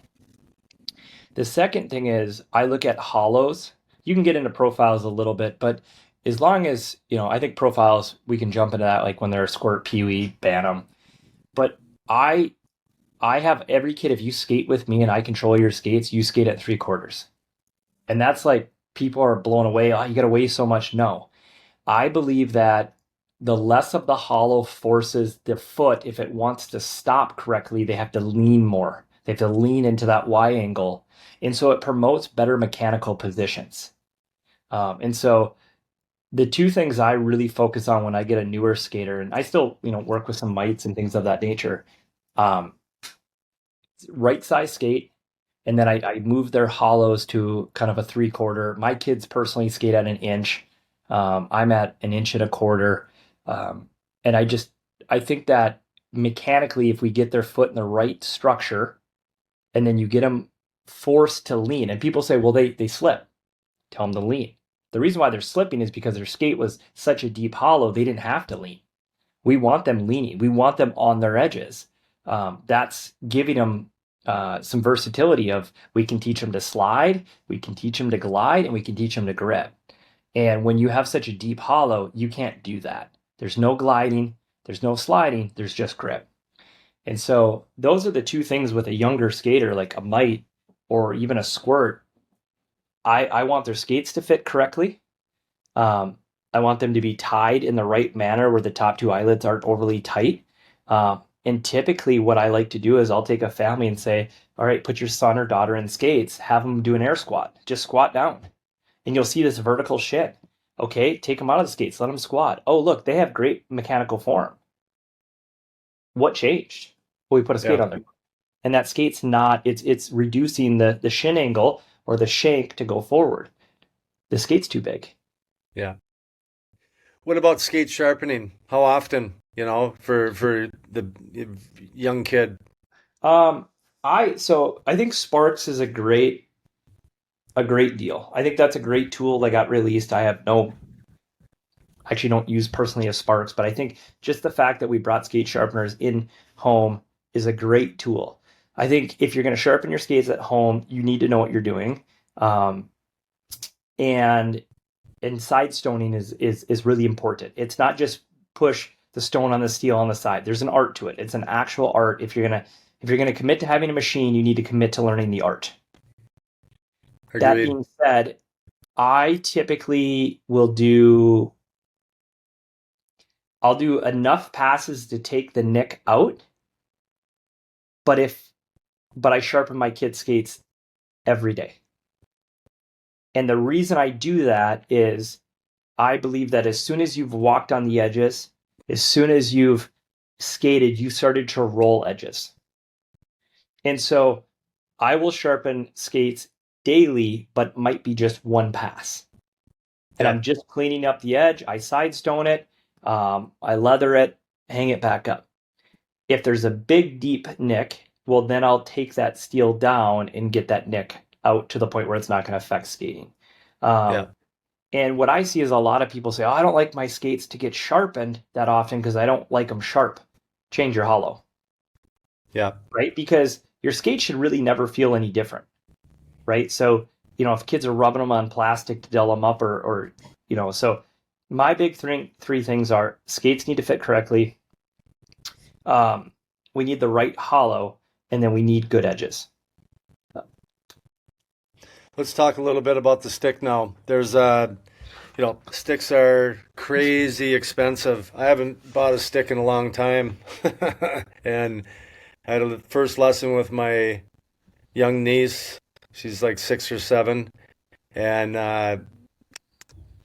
The second thing is I look at hollows. You can get into profiles a little bit, but as long as, I think profiles, we can jump into that like when they're a squirt, peewee, bantam. But I I have every kid, if you skate with me and I control your skates, you skate at 3/4. And that's like people are blown away. Oh, you got to weigh so much. No, I believe that the less of the hollow forces the foot, if it wants to stop correctly, they have to lean more. They have to lean into that Y angle. And so it promotes better mechanical positions. And so the two things I really focus on when I get a newer skater, and I still, work with some mites and things of that nature, um, right size skate, and then I move their hollows to kind of a 3/4. My kids personally skate at an inch. I'm at an inch and a quarter. And I think that mechanically, if we get their foot in the right structure, and then you get them forced to lean, and people say, well, they slip. Tell them to lean. The reason why they're slipping is because their skate was such a deep hollow, they didn't have to lean. We want them leaning. We want them on their edges. That's giving them some versatility of we can teach them to slide, we can teach them to glide, and we can teach them to grip. And when you have such a deep hollow, you can't do that. There's no gliding, there's no sliding, there's just grip. And so those are the two things with a younger skater like a mite or even a squirt. I want their skates to fit correctly. Um, I want them to be tied in the right manner where the top two eyelets aren't overly tight. And typically, what I like to do is I'll take a family and say, all right, put your son or daughter in skates, have them do an air squat, just squat down. And you'll see this vertical shin. Okay, take them out of the skates, let them squat. Oh, look, they have great mechanical form. What changed? Well, we put a skate Yeah. on there. And that skate's not, it's reducing the shin angle or the shank to go forward. The skate's too big. Yeah. What about skate sharpening? How often? for the young kid. Um, I think Sparks is a great deal. I think that's a great tool that got released. I have no actually don't use personally as Sparks, but I think just the fact that we brought skate sharpeners in home is a great tool. I think if you're going to sharpen your skates at home, you need to know what you're doing. Um, and side stoning is really important. It's not just push the stone on the steel on the side. There's an art to it. It's an actual art. If you're gonna commit to having a machine, you need to commit to learning the art. That Agreed. being said, I typically I'll do enough passes to take the nick out, but I sharpen my kids' skates every day. And the reason I do that is I believe that as soon as you've walked on the edges, as soon as you've skated, you started to roll edges. And so I will sharpen skates daily, but might be just one pass. And Yeah. I'm just cleaning up the edge. I side stone it, I leather it, hang it back up. If there's a big, deep nick, well, then I'll take that steel down and get that nick out to the point where it's not going to affect skating. Yeah. Um, And what I see is a lot of people say, "Oh, I don't like my skates to get sharpened that often because I don't like them sharp." Change your hollow, Yeah. right? Because your skate should really never feel any different, right? So, if kids are rubbing them on plastic to dull them up so my big three things are skates need to fit correctly. Um, we need the right hollow, and then we need good edges. Let's talk a little bit about the stick now. There's sticks are crazy expensive. I haven't bought a stick in a long time. And I had a first lesson with my young niece. She's like 6 or 7. And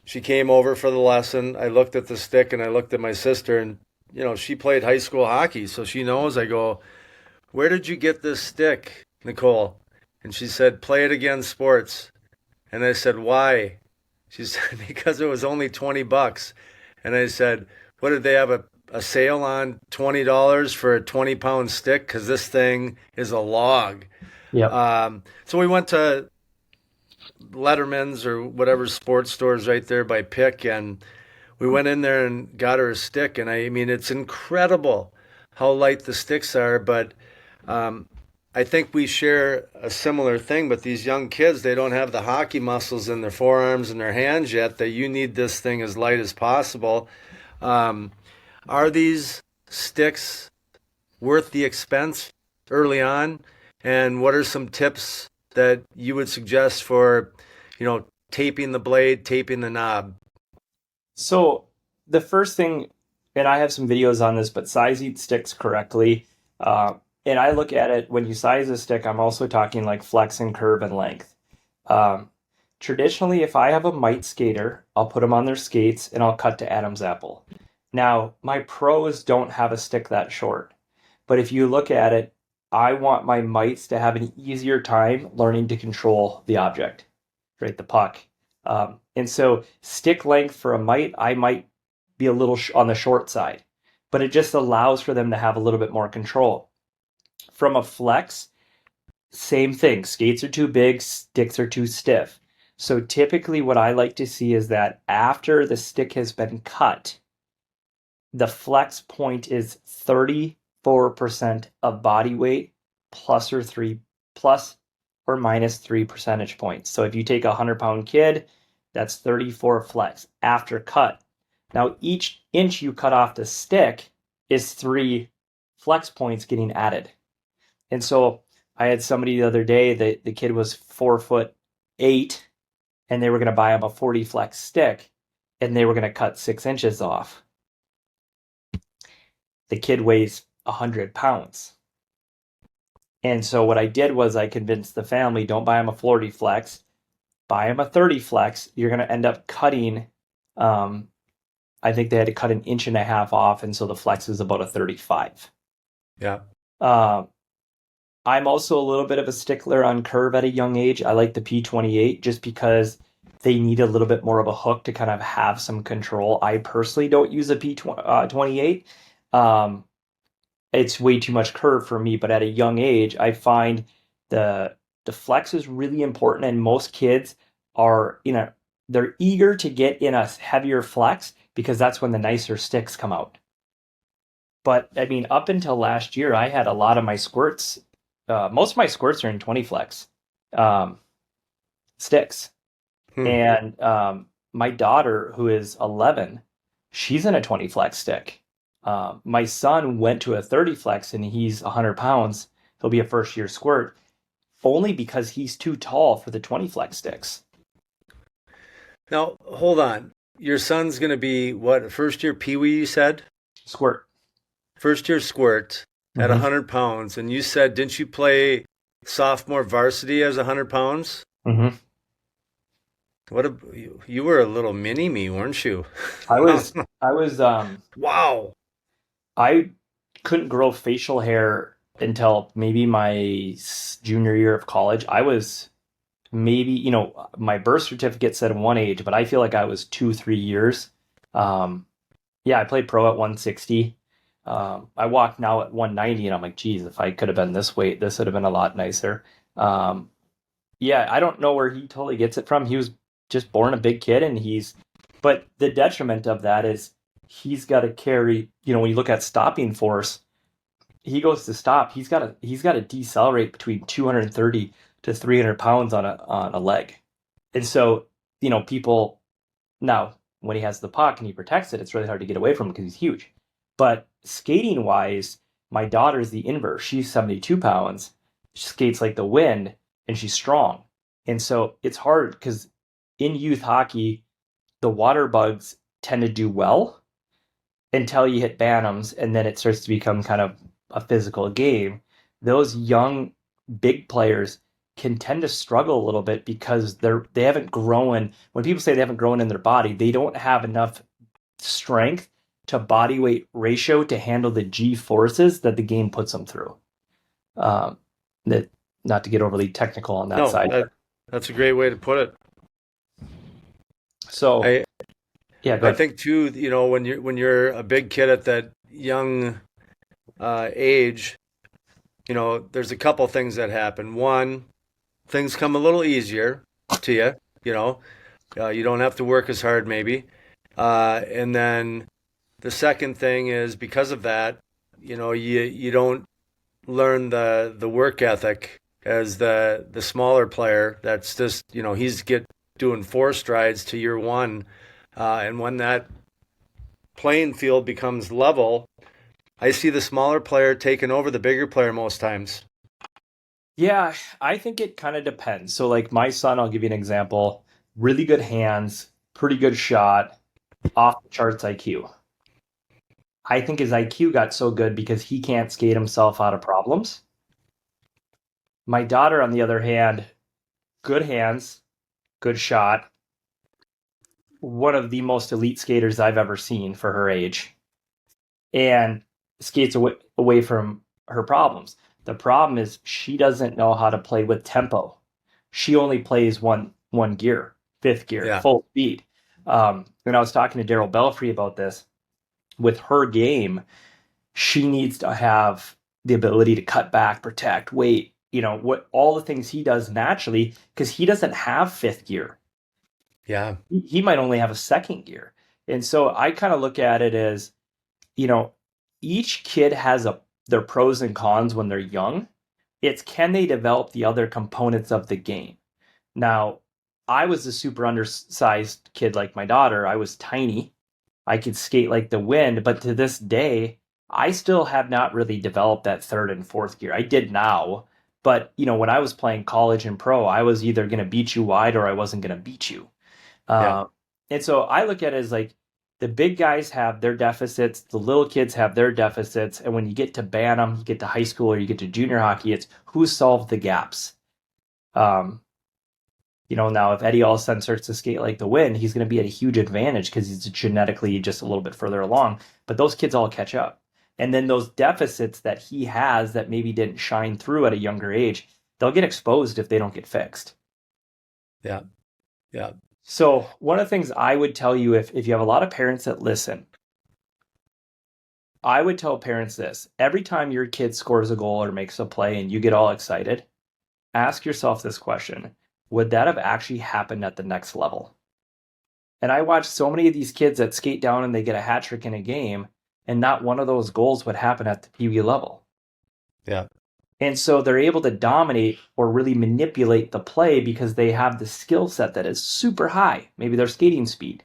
she came over for the lesson. I looked at the stick and I looked at my sister, and, she played high school hockey. So she knows. I go, "Where did you get this stick, Nicole?" And she said, "Play it against sports." And I said, "Why?" She said, "Because it was only $20." And I said, "What, did they have a sale on $20 for a 20-pound stick? Because this thing is a log." Yep. So we went to Letterman's or whatever sports stores right there by Pick, and we went in there and got her a stick. And I mean, it's incredible how light the sticks are. But um, I think we share a similar thing. But these young kids, they don't have the hockey muscles in their forearms and their hands yet. That you need this thing as light as possible. Um, are these sticks worth the expense early on? And what are some tips that you would suggest for, taping the blade, taping the knob? So the first thing, and I have some videos on this, but size each sticks correctly. Uh, and I look at it when you size a stick, I'm also talking like flex and curve and length. Um, Traditionally, if I have a mite skater, I'll put them on their skates and I'll cut to Adam's apple. Now, my pros don't have a stick that short, but if you look at it, I want my mites to have an easier time learning to control the object, right? The puck. And so stick length for a mite, I might be a little on the short side, but it just allows for them to have a little bit more control. From a flex, same thing. Skates are too big, sticks are too stiff. So typically, what I like to see is that after the stick has been cut, the flex point is 34% of body weight plus or minus 3 percentage points. So if you take a 100-pound kid, that's 34 flex after cut. Now each inch you cut off the stick is 3 flex points getting added. And so I had somebody the other day that the kid was 4'8" and they were going to buy him a 40 flex stick and they were going to cut 6 inches off. The kid weighs 100 pounds. And so what I did was I convinced the family, don't buy him a 40 flex, buy him a 30 flex. You're going to end up cutting, I think they had to cut 1.5 inches off. And so the flex is about a 35. Yeah. Uh, I'm also a little bit of a stickler on curve at a young age. I like the P28 just because they need a little bit more of a hook to kind of have some control. I personally don't use a P28. Um, it's way too much curve for me. But at a young age, I find the the flex is really important, and most kids are they're eager to get in a heavier flex because that's when the nicer sticks come out. But I mean, up until last year, I had a lot of my squirts. Most of my squirts are in 20 flex um, sticks, Hmm. and my daughter, who is 11, she's in a 20 flex stick. My son went to a 30 flex, and he's 100 pounds. He'll be a first year squirt only because he's too tall for the 20 flex sticks. Now, hold on. Your son's going to be what, first year Pee Wee, you said? Squirt. First year squirt at Hmm. 100 pounds. And you said, didn't you play sophomore varsity as 100 pounds? Hmm. What a, you were a little mini me, weren't you? I was, I was, Wow. I couldn't grow facial hair until maybe my junior year of college. I was maybe, my birth certificate said one age, but I feel like I was 2, 3 years. Um, yeah, I played pro at 160. I walk now at 190, and I'm like, geez, if I could have been this weight, this would have been a lot nicer. Um, yeah, I don't know where he totally gets it from. He was just born a big kid, and but the detriment of that is he's got to carry, when you look at stopping force, he goes to stop, he's got to decelerate between 230 to 300 pounds on a leg. And so, people now when he has the puck and he protects it, it's really hard to get away from him because he's huge. But skating wise, my daughter's the inverse. She's 72 pounds. She skates like the wind and she's strong. And so it's hard because in youth hockey, the water bugs tend to do well until you hit Bantams, and then it starts to become kind of a physical game. Those young big players can tend to struggle a little bit because they haven't grown. When people say they haven't grown in their body, they don't have enough strength to body weight ratio to handle the G forces that the game puts them through. Um, that Not to get overly technical on that No, side. that's a great way to put it. So I yeah, go I ahead. think too, when you're a big kid at that young age, there's a couple things that happen. One, things come a little easier to you. You know, you don't have to work as hard, maybe. And then the second thing is because of that, you don't learn the work ethic as the smaller player. That's just he's get doing four strides to year one, and when that playing field becomes level, I see the smaller player taking over the bigger player most times. Yeah, I think it kind of depends. So, like my son, I'll give you an example. Really good hands, pretty good shot, off the charts IQ. I think his IQ got so good because he can't skate himself out of problems. My daughter, on the other hand, good hands, good shot, one of the most elite skaters I've ever seen for her age, and skates away from her problems. The problem is she doesn't know how to play with tempo. She only plays one gear, fifth gear, Yeah, full speed. And I was talking to Daryl Belfry about this. With her game, she needs to have the ability to cut back, protect, wait, what all the things he does naturally, because he doesn't have fifth gear. yeah, He might only have a second gear. And so I kind of look at it as, you know, each kid has their pros and cons when they're young. It's can they develop the other components of the game? Now, I was a super undersized kid like my daughter. I was tiny. I could skate like the wind, but to this day, I still have not really developed that third and fourth gear. I did now, but when I was playing college and pro, I was either going to beat you wide or I wasn't going to beat you. yeah. Uh, and so I look at it as like the big guys have their deficits, the little kids have their deficits, and when you get to Bantam, you get to high school or you get to junior hockey, it's who solved the gaps. Um, Now if Eddie all of a sudden starts to skate like the wind, he's going to be at a huge advantage because he's genetically just a little bit further along. But those kids all catch up. And then those deficits that he has that maybe didn't shine through at a younger age, they'll get exposed if they don't get fixed. Yeah, yeah. So one of the things I would tell you if you have a lot of parents that listen, I would tell parents this. Every time your kid scores a goal or makes a play and you get all excited, ask yourself this question. Would that have actually happened at the next level? And I watch so many of these kids that skate down and they get a hat trick in a game, and not one of those goals would happen at the Pee Wee level. Yeah. And so they're able to dominate or really manipulate the play because they have the skill set that is super high, maybe their skating speed,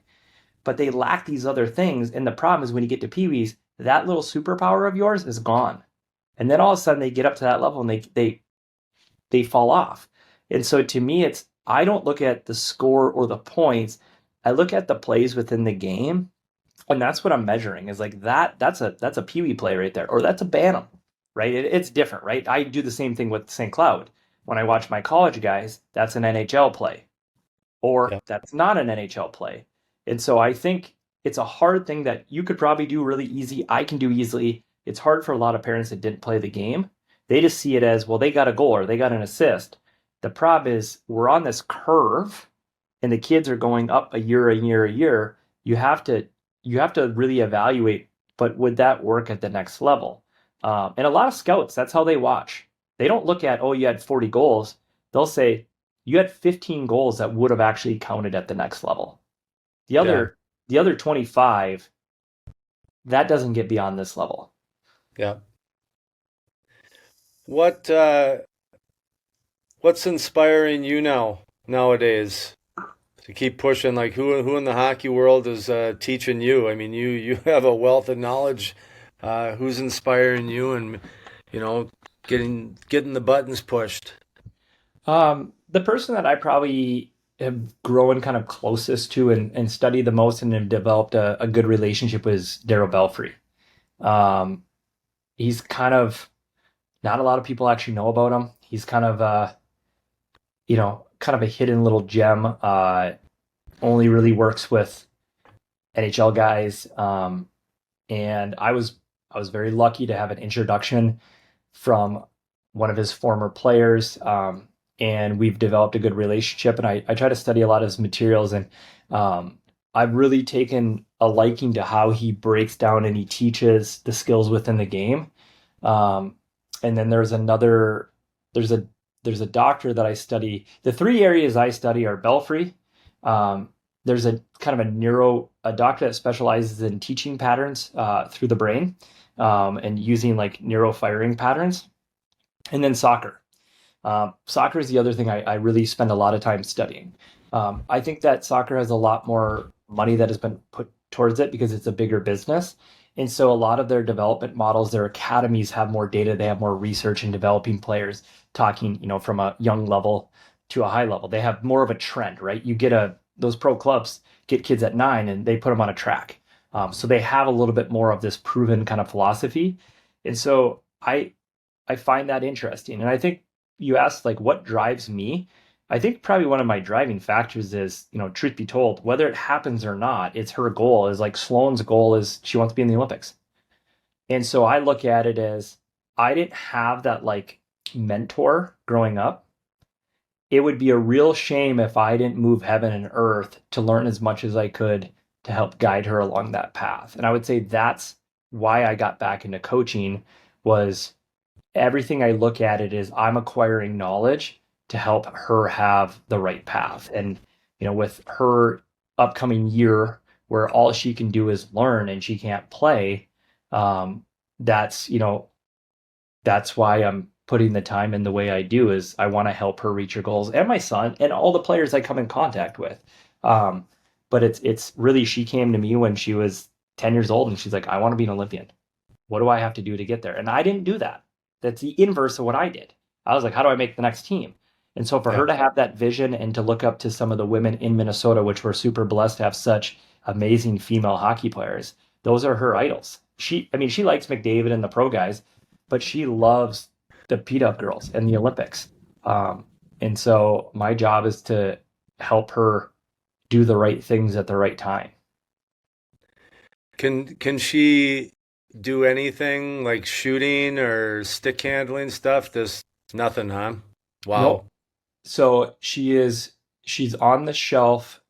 but they lack these other things. And the problem is when you get to Pee Wees, that little superpower of yours is gone. And then all of a sudden they get up to that level and they fall off. And so to me, it's I don't look at the score or the points. I look at the plays within the game, and that's what I'm measuring. Is like that's a Pee Wee play right there, or that's a Bantam, right? It's different, right? I do the same thing with St. Cloud. When I watch my college guys, that's an NHL play, or Yeah. that's not an NHL play. And so I think it's a hard thing that you could probably do really easy. I can do easily. It's hard for a lot of parents that didn't play the game. They just see it as, well, they got a goal or they got an assist. The problem is we're on this curve and the kids are going up a year, a year, a year. You have to really evaluate, but would that work at the next level? And a lot of scouts, that's how they watch. They don't look at, oh, you had 40 goals. They'll say, you had 15 goals that would have actually counted at the next level. The Yeah. other 25, that doesn't get beyond this level. Yeah. What what's inspiring you nowadays to keep pushing? Like who in the hockey world is teaching you? I mean, you have a wealth of knowledge. Who's inspiring you and you know getting the buttons pushed? The person that I probably have grown kind of closest to and studied the most and have developed a good relationship with Daryl Belfry. Um, he's kind of not a lot of people actually know about him. He's kind of kind of a hidden little gem. Only really works with NHL guys. And I was very lucky to have an introduction from one of his former players. And we've developed a good relationship. And I try to study a lot of his materials. And I've really taken a liking to how he breaks down and he teaches the skills within the game. Um, and then there's a there's a doctor that I study. The three areas I study are Belfry. Um, there's a kind of a doctor that specializes in teaching patterns through the brain and using like neuro firing patterns, and then soccer. Soccer is the other thing I really spend a lot of time studying. I think that soccer has a lot more money that has been put towards it because it's a bigger business. And so a lot of their development models, their academies have more data, they have more research in developing players, talking, from a young level to a high level. They have more of a trend, right? You get those pro clubs get kids at 9 and they put them on a track. So they have a little bit more of this proven kind of philosophy. And so I find that interesting. And I think you asked like what drives me. I think probably one of my driving factors is, truth be told, whether it happens or not, it's her goal. Is like Sloane's goal is she wants to be in the Olympics. And so I look at it as I didn't have that like mentor growing up. It would be a real shame if I didn't move heaven and earth to learn as much as I could to help guide her along that path. And I would say that's why I got back into coaching was everything I look at it is I'm acquiring knowledge to help her have the right path. And, with her upcoming year where all she can do is learn and she can't play, um, that's, that's why I'm putting the time in the way I do is I want to help her reach her goals and my son and all the players I come in contact with. Um, but it's really, she came to me when she was 10 years old and she's like, I want to be an Olympian. What do I have to do to get there? And I didn't do that. That's the inverse of what I did. I was like, how do I make the next team? And so for Yeah. her to have that vision and to look up to some of the women in Minnesota, which we're super blessed to have such amazing female hockey players, those are her idols. She likes McDavid and the pro guys, but she loves the beat up girls and the Olympics. And so my job is to help her do the right things at the right time. Can she do anything like shooting or stick handling stuff? There's nothing, huh? Nope. Wow. So she's on the shelf,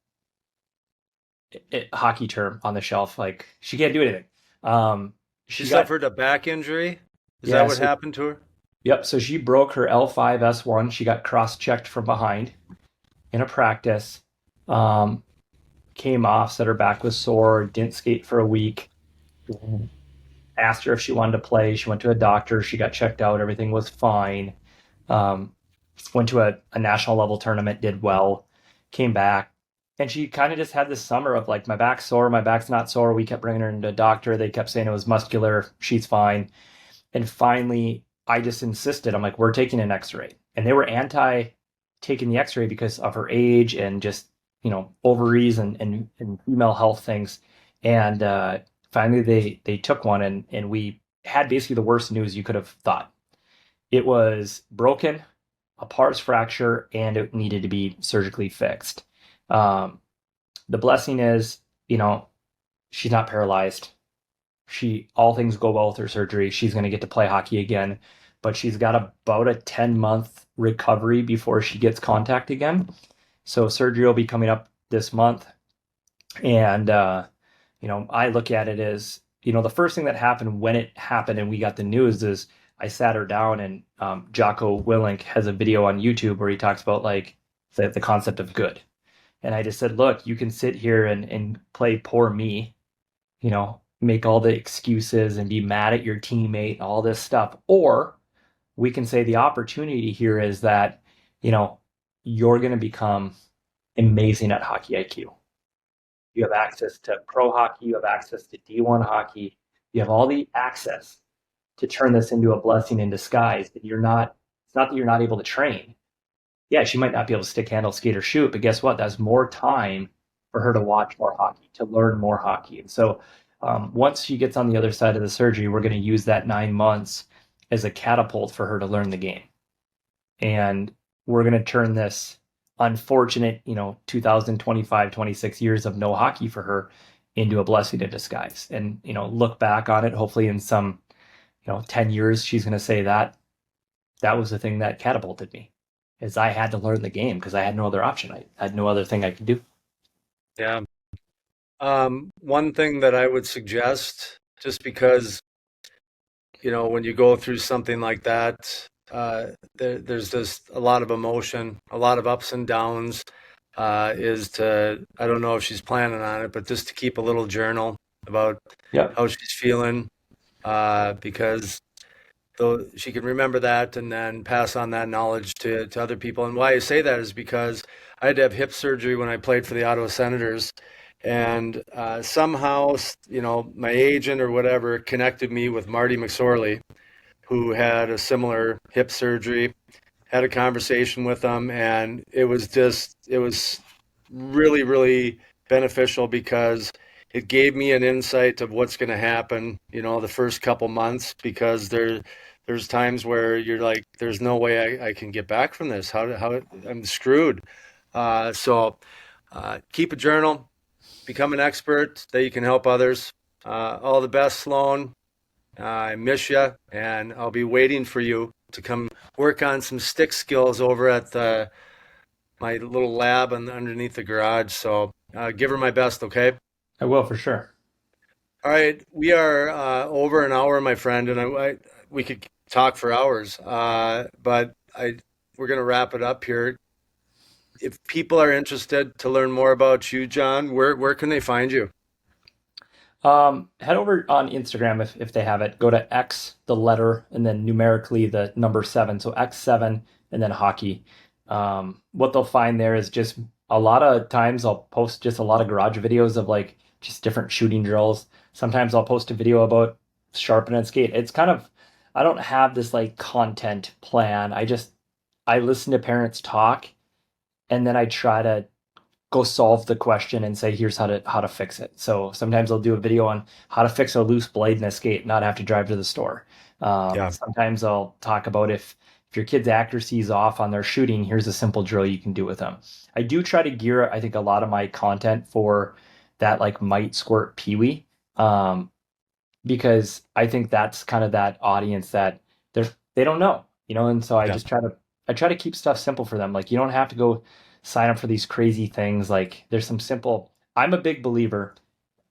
hockey term on the shelf. Like she can't do anything. Um, She she got, suffered a back injury. Is that yeah, what so, happened to her? yep. So she broke her L5S1. She got cross-checked from behind in a practice. Um, Came off, said her back was sore, didn't skate for a week. Asked her if she wanted to play. She went to a doctor. She got checked out. Everything was fine. Um, Went to a national level tournament, did well, came back. And she kind of just had this summer of like, my back's sore, my back's not sore. We kept bringing her into a doctor. They kept saying it was muscular. She's fine. And finally, I just insisted, I'm like, we're taking an x-ray. And they were anti taking the x-ray because of her age and just, ovaries and female health things. And finally, they took one, and we had basically the worst news you could have thought. It was broken, a pars fracture, and it needed to be surgically fixed. Um, the blessing is, she's not paralyzed. All things go well with her surgery. She's going to get to play hockey again, but she's got about a 10-month recovery before she gets contact again. So surgery will be coming up this month. And, I look at it as, the first thing that happened when it happened and we got the news is I sat her down, and Jocko Willink has a video on YouTube where he talks about like the concept of good. And I just said, look, you can sit here and play poor me, make all the excuses and be mad at your teammate and all this stuff. Or we can say the opportunity here is that, you know, you're going to become amazing at hockey IQ. You have access to pro hockey, you have access to D1 hockey, you have all the access to turn this into a blessing in disguise. That it's not that you're not able to train. Yeah, she might not be able to stick handle, skate, or shoot, but guess what? That's more time for her to watch more hockey, to learn more hockey. And so once she gets on the other side of the surgery, we're going to use that 9 months as a catapult for her to learn the game. And we're going to turn this unfortunate, 2025, 26 years of no hockey for her into a blessing in disguise. And, look back on it, hopefully in some, 10 years, she's going to say that was the thing that catapulted me, is I had to learn the game because I had no other option. I had no other thing I could do. Yeah. One thing that I would suggest, just because, when you go through something like that, there's just a lot of emotion, a lot of ups and downs, I don't know if she's planning on it, but just to keep a little journal about Yep. how she's feeling, because though she can remember that and then pass on that knowledge to other people. And why I say that is because I had to have hip surgery when I played for the Ottawa Senators. And somehow, my agent or whatever connected me with Marty McSorley, who had a similar hip surgery, had a conversation with him. And it was really, really beneficial because it gave me an insight of what's going to happen, the first couple months, because there's times where you're like, there's no way I can get back from this. How I'm screwed. Keep a journal, become an expert that you can help others. All the best, Sloan. I miss you, and I'll be waiting for you to come work on some stick skills over at my little lab underneath the garage. So give her my best, okay? I will for sure. All right, we are over an hour, my friend, and we could talk for hours, but we're going to wrap it up here. If people are interested to learn more about you, John, where can they find you? Head over on Instagram if they have it. Go to X, the letter, and then numerically the number 7. So X7 and then hockey. What they'll find there is just a lot of times I'll post just a lot of garage videos of like just different shooting drills. Sometimes I'll post a video about sharpen and skate. It's kind of, I don't have this like content plan. I listen to parents talk, and then I try to go solve the question and say, here's how to fix it. So sometimes I'll do a video on how to fix a loose blade in a skate, not have to drive to the store. Yeah, Sometimes I'll talk about if your kid's accuracy is off on their shooting, here's a simple drill you can do with them. I do try to gear, I think, a lot of my content for that like might squirt peewee, because I think that's kind of that audience that they don't know, and so yeah, I try to keep stuff simple for them. Like, you don't have to go sign up for these crazy things. Like, there's some simple. I'm a big believer,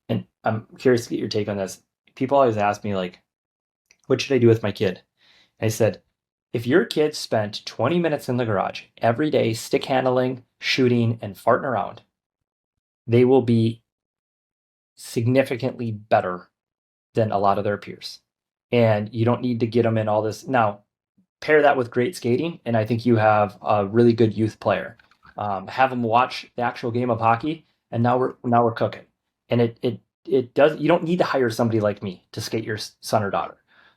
and I'm curious to get your take on this. people always ask me like, what should I do with my kid? I said, if your kid spent 20 minutes in the garage every day, stick handling, shooting, and farting around, they will be significantly better than a lot of their peers. And you don't need to get them in all this. Now, pair that with great skating, and I think you have a really good youth player. Have them watch the actual game of hockey, and now we're cooking. And it does. You don't need to hire somebody like me to skate your son or daughter,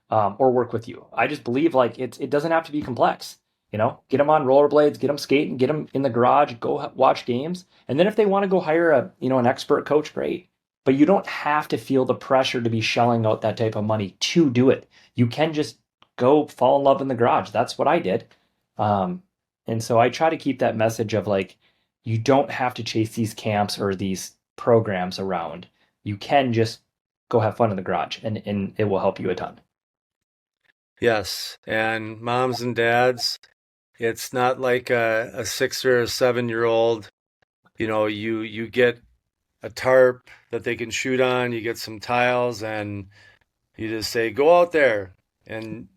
or work with you. I just believe like it doesn't have to be complex. Get them on rollerblades, get them skating, get them in the garage, go watch games, and then if they want to go hire an expert coach, great. But you don't have to feel the pressure to be shelling out that type of money to do it. You can just go fall in love in the garage. That's what I did. Um, and so I try to keep that message of like, you don't have to chase these camps or these programs around. You can just go have fun in the garage, and it will help you a ton. Yes. And moms and dads, it's not like a 6 or a 7 year old. You get a tarp that they can shoot on, you get some tiles, and you just say, go out there. And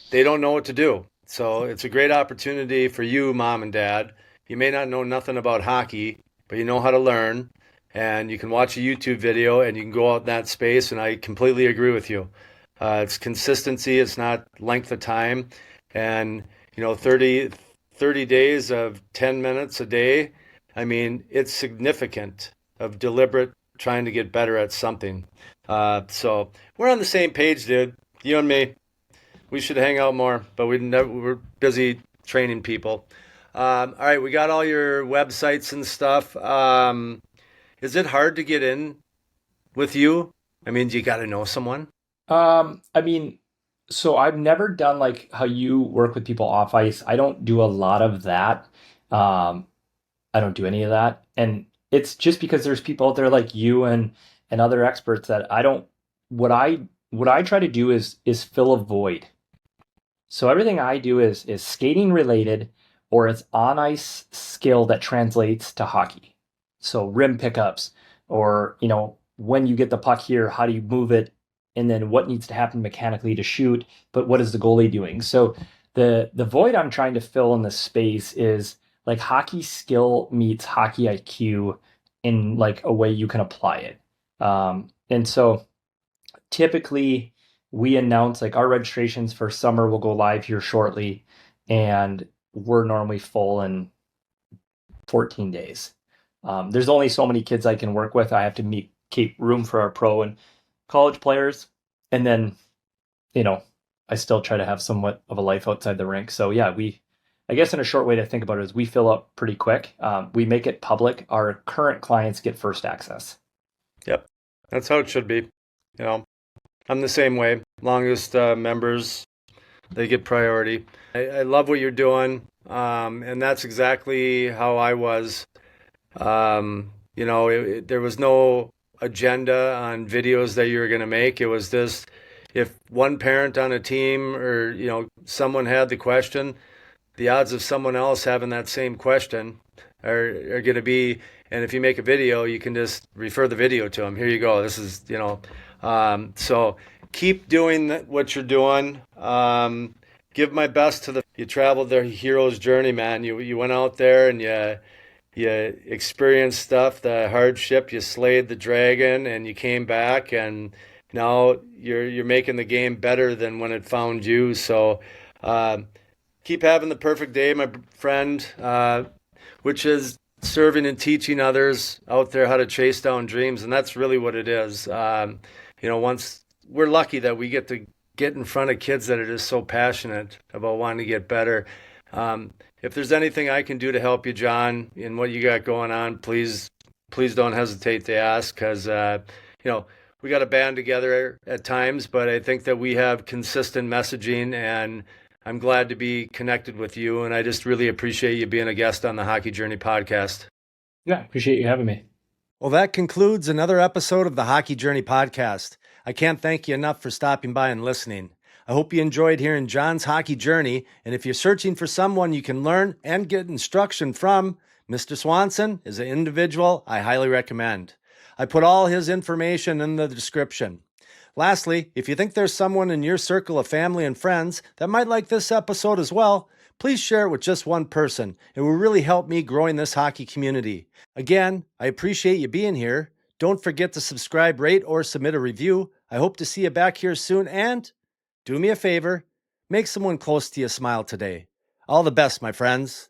they don't know what to do. So it's a great opportunity for you, mom and dad. You may not know nothing about hockey, but you know how to learn. And you can watch a YouTube video and you can go out in that space. And I completely agree with you. It's consistency, it's not length of time. And, 30 days of 10 minutes a day, I mean, it's significant of deliberate trying to get better at something. So we're on the same page, dude. You and me. We should hang out more, but we're busy training people. All right, we got all your websites and stuff. Is it hard to get in with you? I mean, do you got to know someone? I mean, so I've never done like how you work with people off ice. I don't do a lot of that. Um, I don't do any of that. And it's just because there's people out there like you and other experts that I don't what I what I try to do is fill a void. So everything I do is skating related or it's on ice skill that translates to hockey. So rim pickups or, when you get the puck here, how do you move it? And then what needs to happen mechanically to shoot, but what is the goalie doing? So the void I'm trying to fill in this space is like hockey skill meets hockey IQ in like a way you can apply it. And so typically we announce like our registrations for summer will go live here shortly, and we're normally full in 14 days. There's only so many kids I can work with. I have to keep room for our pro and college players, and then you know I still try to have somewhat of a life outside the rink. So yeah, I guess in a short way to think about it is we fill up pretty quick. We make it public. Our current clients get first access. Yep. That's how it should be. You know, I'm the same way. Longest members, they get priority. I love what you're doing. And that's exactly how I was. There was no agenda on videos that you were going to make. It was just if one parent on a team or, someone had the question, the odds of someone else having that same question are going to be, and if you make a video, you can just refer the video to them. Here you go. This is, so keep doing what you're doing. Give my best you traveled the hero's journey, man. You went out there and you experienced stuff, the hardship, you slayed the dragon and you came back and now you're making the game better than when it found you. So, keep having the perfect day, my friend, which is serving and teaching others out there how to chase down dreams. And that's really what it is. Once we're lucky that we get to get in front of kids that are just so passionate about wanting to get better. If there's anything I can do to help you, John, in what you got going on, please don't hesitate to ask because, we got a band together at times, but I think that we have consistent messaging and I'm glad to be connected with you. And I just really appreciate you being a guest on the Hockey Journey podcast. Yeah, appreciate you having me. Well, that concludes another episode of the Hockey Journey podcast. I can't thank you enough for stopping by and listening. I hope you enjoyed hearing John's hockey journey, and if you're searching for someone you can learn and get instruction from, Mr. Swanson is an individual I highly recommend. I put all his information in the description. Lastly, if you think there's someone in your circle of family and friends that might like this episode as well, please share it with just one person. It will really help me growing this hockey community. Again, I appreciate you being here. Don't forget to subscribe, rate, or submit a review. I hope to see you back here soon, and do me a favor, make someone close to you smile today. All the best, my friends.